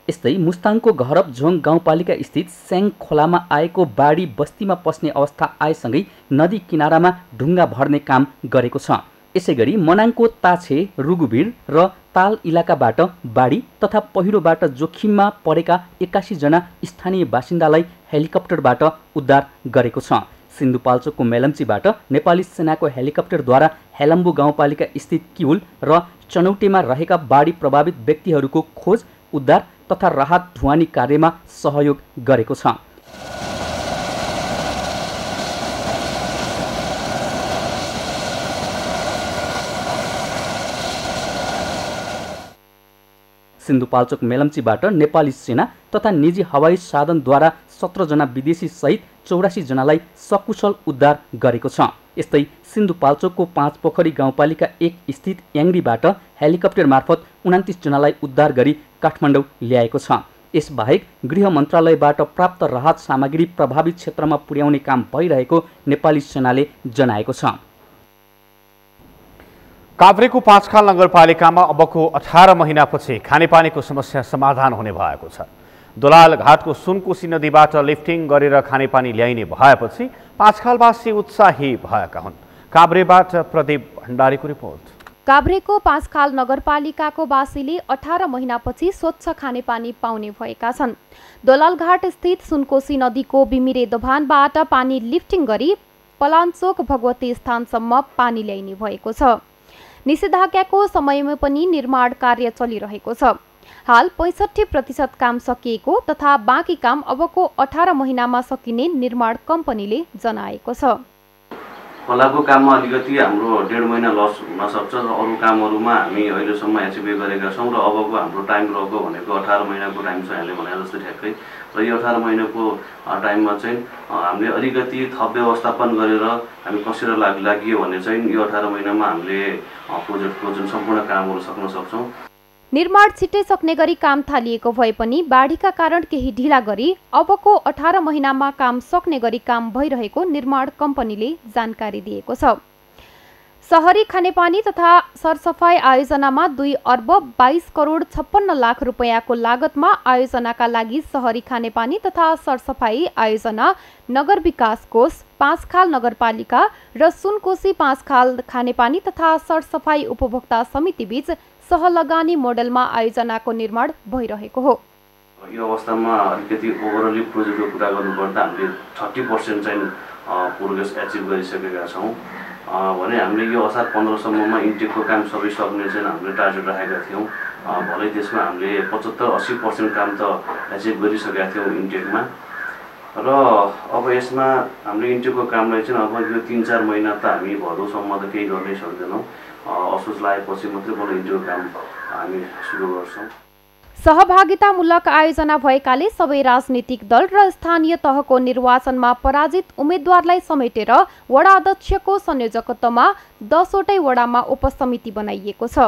यस्तै मुस्ताङको घरपझोङ गाउँपालिका स्थित स्याङ खोलामा आएको बाढी बस्तीमा पस्ने अवस्था आएसँगै नदी किनारामा ढुङ्गा भर्ने काम गरेको छ। यसैगरी मनाङको ताछे, रुगुभिर र ताल इलाकाबाट बाढी तथा पहिरोबाट जोखिममा परेका 81 जना स्थानीय बासिन्दालाई हेलिकप्टरबाट उद्धार गरेको छ। सिन्धुपाल्चोकको मेलम्चीबाट नेपाली सेनाको हेलिकप्टरद्वारा हेलम्बु गाउँपालिका स्थित किउल र चनौटेमा रहेका बाढी प्रभावित व्यक्तिहरूको खोज, उद्धार तथा राहत ढुवानी कार्यमा सहयोग गरेको छ। सिन्धुपाल्चोक मेलम्चीबाट नेपाली सेना तथा निजी हवाई साधनद्वारा 17 जना विदेशी सहित 84 जनालाई सकुशल उद्धार गरेको छ। यस्तै सिन्धुपाल्चोकको 5 पोखरी गाउँपालिका 1 स्थित याङ्रीबाट हेलिकप्टर मार्फत 29 जनालाई उद्धार गरी काठमाडौँ ल्याएको छ। यसबाहेक गृह मन्त्रालयबाट प्राप्त राहत सामग्री प्रभावित क्षेत्रमा पुर्याउने काम भइरहेको नेपाली सेनाले जनाएको छ। काभ्रेको पाँचखाल नगरपालिकामा अबको 18 महिनापछि खानेपानीको समस्या समाधान हुने भएको छ। दोलाल घाटको सुनकोशी नदीबाट लिफ्टिङ गरेर खानेपानी ल्याइने भएपछि पाँचखालवासी उत्साही भएका हुन्। काभ्रेबाट प्रदीप भण्डारीको रिपोर्ट। काभ्रेको पाँचखाल नगरपालिकाको वासीले 18 महिनापछि स्वच्छ खानेपानी पाउने भएका छन्। दोलालघाट स्थित सुनकोशी नदीको बिमिरे दोभानबाट पानी लिफ्टिङ गरी पलाञ्चोक भगवती स्थानसम्म पानी ल्याइने भएको छ। निषेधाज्ञाको समयमा पनि निर्माण कार्य चलिरहेको छ। हाल 65% काम सकिएको तथा बाँकी काम अबको 18 महिनामा सकिने निर्माण कम्पनीले जनाएको छ। खोलाको काममा अलिकति हाम्रो 1.5 महिना लस हुनसक्छ र अरू कामहरूमा हामी अहिलेसम्म एचिभ गरेका छौँ र अबको हाम्रो टाइम रहेको भनेको 18 महिनाको टाइम छ यहाँले भने जस्तो ठ्याक्कै। र यो 18 महिनाको टाइममा चाहिँ हामीले अलिकति थप व्यवस्थापन गरेर हामी कसेर लाग्यो भने चाहिँ यो 18 महिनामा हामीले प्रोजेक्टको जुन सम्पूर्ण कामहरू सक्न सक्छौँ। निर्माण छिट्टै सक्ने गरी काम थालिएको भए पनि बाढीका कारण केही ढिला गरी अबको 18 महिनामा काम सक्ने गरी काम भइरहेको निर्माण कम्पनीले जानकारी दिएको छ। सहरी खानेपानी तथा सरसफाई आयोजनामा 2 अर्ब 22 करोड 56 लाख रुपैयाँको लागतमा आयोजनाका लागि सहरी खानेपानी तथा सरसफाई आयोजना नगर विकास कोष, पाँचखाल नगरपालिका र सुनकोशी पाँचखाल खानेपानी तथा सरसफाई उपभोक्ता समिति बीच सहलगानी मोडलमा आयोजनाको निर्माण भइरहेको हो। यो अवस्थामा अलिकति ओभरअली प्रोजेक्टको कुरा गर्नुपर्दा हामीले 30% चाहिँ प्रोग्रेस एचिभ गरिसकेका छौँ भने हामीले यो असार 15 सम्ममा इन्टेकको काम सबै सक्ने चाहिँ हामीले टार्गेट राखेका थियौँ। भलै त्यसमा हामीले 75-80% काम त एचिभ गरिसकेका थियौँ इन्टेकमा र अब यसमा हामीले इन्टेकको कामलाई चाहिँ अब यो 3-4 महिना त हामी भदौसम्म त केही गर्नै सक्दैनौँ असोज लागेपछि मात्रै बरु इन्टेकको काम हामी सुरु गर्छौँ। सहभागितामूलक आयोजना भएकाले सबै राजनीतिक दल र स्थानीय तहको निर्वाचनमा पराजित उम्मेद्वारलाई समेटेर वडा अध्यक्षको संयोजकत्वमा 10 वटै वडामा उपसमिति बनाइएको छ।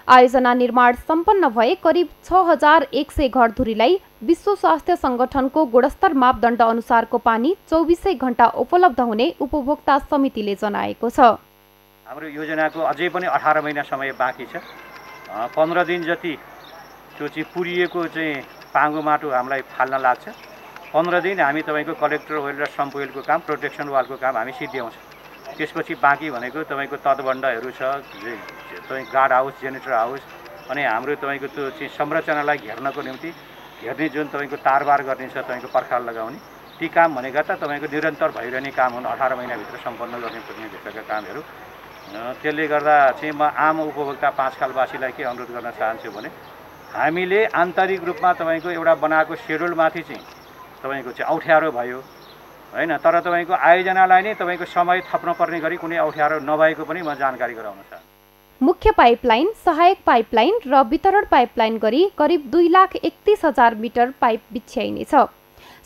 आयोजना निर्माण सम्पन्न भए करिब 6100 घरधुरीलाई विश्व स्वास्थ्य संगठनको गुणस्तर मापदण्ड अनुसारको पानी 24 घण्टा उपलब्ध हुने उपभोक्ता समितिले जनाएको छ। हाम्रो योजनाको अझै पनि 18 महिना समय बाँकी छ। 15 दिन जति त्यो चाहिँ पुरिएको चाहिँ पाङ्गो माटो हामीलाई फाल्न लाग्छ। 15 दिन हामी तपाईँको कलेक्टर वेल र सम्प वेलको काम प्रोटेक्सन वालको काम हामी सिद्ध्याउँछौँ। त्यसपछि बाँकी भनेको तपाईँको तटबन्धहरू छ, तपाईँ गार्ड हाउस, जेनेरेटर हाउस, अनि हाम्रो तपाईँको त्यो चाहिँ संरचनालाई घेर्नको निम्ति घेर्ने जुन तपाईँको तारबार गर्ने छ, तपाईँको पर्खाल लगाउने, ती काम भनेका त तपाईँको निरन्तर भइरहने काम हुन्। 18 महिनाभित्र सम्पन्न गर्नुपर्ने भित्रका कामहरू। त्यसले गर्दा चाहिँ म आम उपभोक्ता पाँचखालवासीलाई के अनुरोध गर्न चाहन्छु भने हामीले आन्तरिक रूपमा तपाईँको एउटा बनाएको सेड्युलमाथि चाहिँ तपाईँको चाहिँ अप्ठ्यारो भयो होइन, तर तपाईँको आयोजनालाई नै तपाईँको समय थप्न पर्ने गरी कुनै अप्ठ्यारो नभएको पनि म जानकारी गराउन चाहन्छु। मुख्य पाइपलाइन, सहायक पाइपलाइन र वितरण पाइपलाइन गरी करिब 2,31,000 मिटर पाइप बिछ्याइनेछ।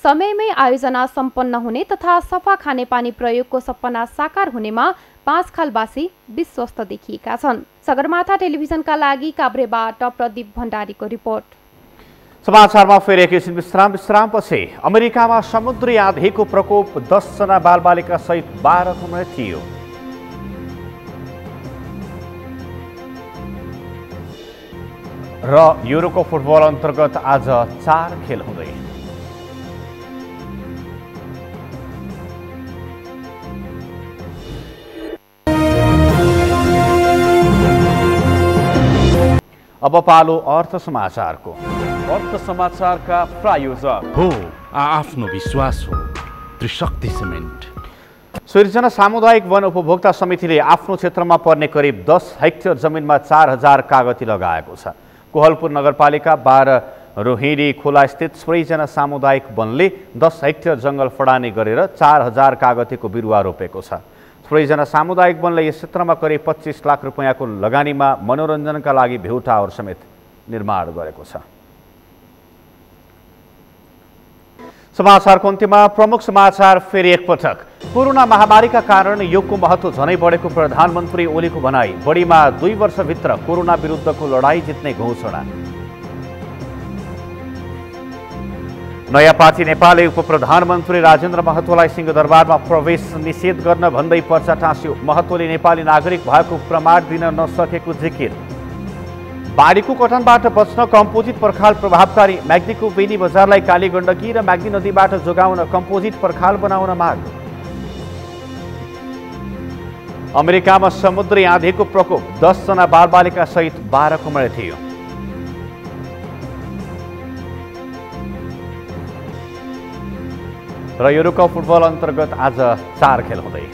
समयमै आयोजना सम्पन्न हुने तथा सफा खानेपानी प्रयोगको सपना साकार हुनेमा पाँचखालवासी विश्वस्त देखिएका छन्। सगरमाथा टेलिभिजनका लागि काभ्रेबाट प्रदीप भण्डारीको रिपोर्ट। समाचारमा फेरि एकैछिन विश्रामपछि अमेरिकामा समुद्री आँधीको प्रकोप 10 जना बालबालिका सहित 12 को मृत्यु थियो। र युरोको फुटबल अन्तर्गत आज 4 खेल हुँदै। अब पालो अर्थ समाचारको। अर्थ समाचारका प्रायोजक हो आफ्नो विश्वास हो त्रिशक्ति सिमेन्ट। सिर्जना सामुदायिक वन उपभोक्ता समितिले आफ्नो क्षेत्रमा पर्ने करिब 10 हेक्टर जमिनमा 4000 कागती लगाएको छ। कोहलपुर नगरपालिका 12 रोहिणी खोला स्थित सृजना सामुदायिक वनले 10 हेक्टर जङ्गल फडानी गरेर 4000 कागतीको बिरुवा रोपेको छ। सृजना सामुदायिक वनले यस क्षेत्रमा करिब 25 लाख रुपैयाँको लगानीमा मनोरञ्जनका लागि भ्यू टावर समेत निर्माण गरेको छ। समाचारको अन्त्यमा प्रमुख समाचार फेरि एकपटक। कोरोना महामारीका कारण योगको महत्त्व झनै बढेको प्रधानमन्त्री ओलीको भनाई। बढीमा 2 वर्षभित्र कोरोना विरुद्धको लडाईँ जित्ने घोषणा। नयाँ पार्टी नेपालले उपप्रधानमन्त्री राजेन्द्र महतोलाई सिंहदरबारमा प्रवेश निषेध गर्न भन्दै पर्चा टाँस्यो। महतोले नेपाली नागरिक भएको प्रमाण दिन नसकेको जिकिर। बाढीको कटानबाट बच्न कम्पोजिट पर्खाल प्रभावकारी। म्याग्दीको बेनी बजारलाई काली गण्डकी र म्याग्दी नदीबाट जोगाउन कम्पोजिट पर्खाल बनाउन माग। अमेरिकामा समुद्री आँधीको प्रकोप 10 जना बालबालिका सहित 12 को मृत्यु। र युरोकप फुटबल अन्तर्गत आज 4 खेल हुँदै।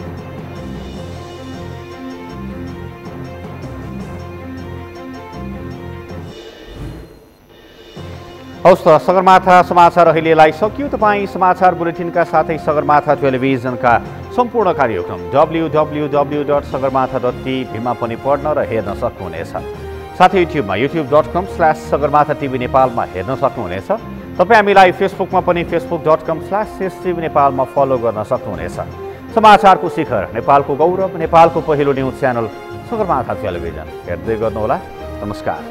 हौस् त सगरमाथा समाचार अहिलेलाई सकियो। तपाईँ समाचार बुलेटिनका साथै सगरमाथा टेलिभिजनका सम्पूर्ण कार्यक्रम www.sagarmatha.tv मा पनि पढ्न र हेर्न सक्नुहुनेछ। साथै युट्युबमा youtube.com/sagarmatha TV नेपालमा हेर्न सक्नुहुनेछ। तपाईँ हामीलाई फेसबुकमा पनि facebook.com/STV नेपालमा फलो गर्न सक्नुहुनेछ। समाचारको शिखर, नेपालको गौरव, नेपालको पहिलो न्युज च्यानल सगरमाथा टेलिभिजन हेर्दै गर्नुहोला। नमस्कार।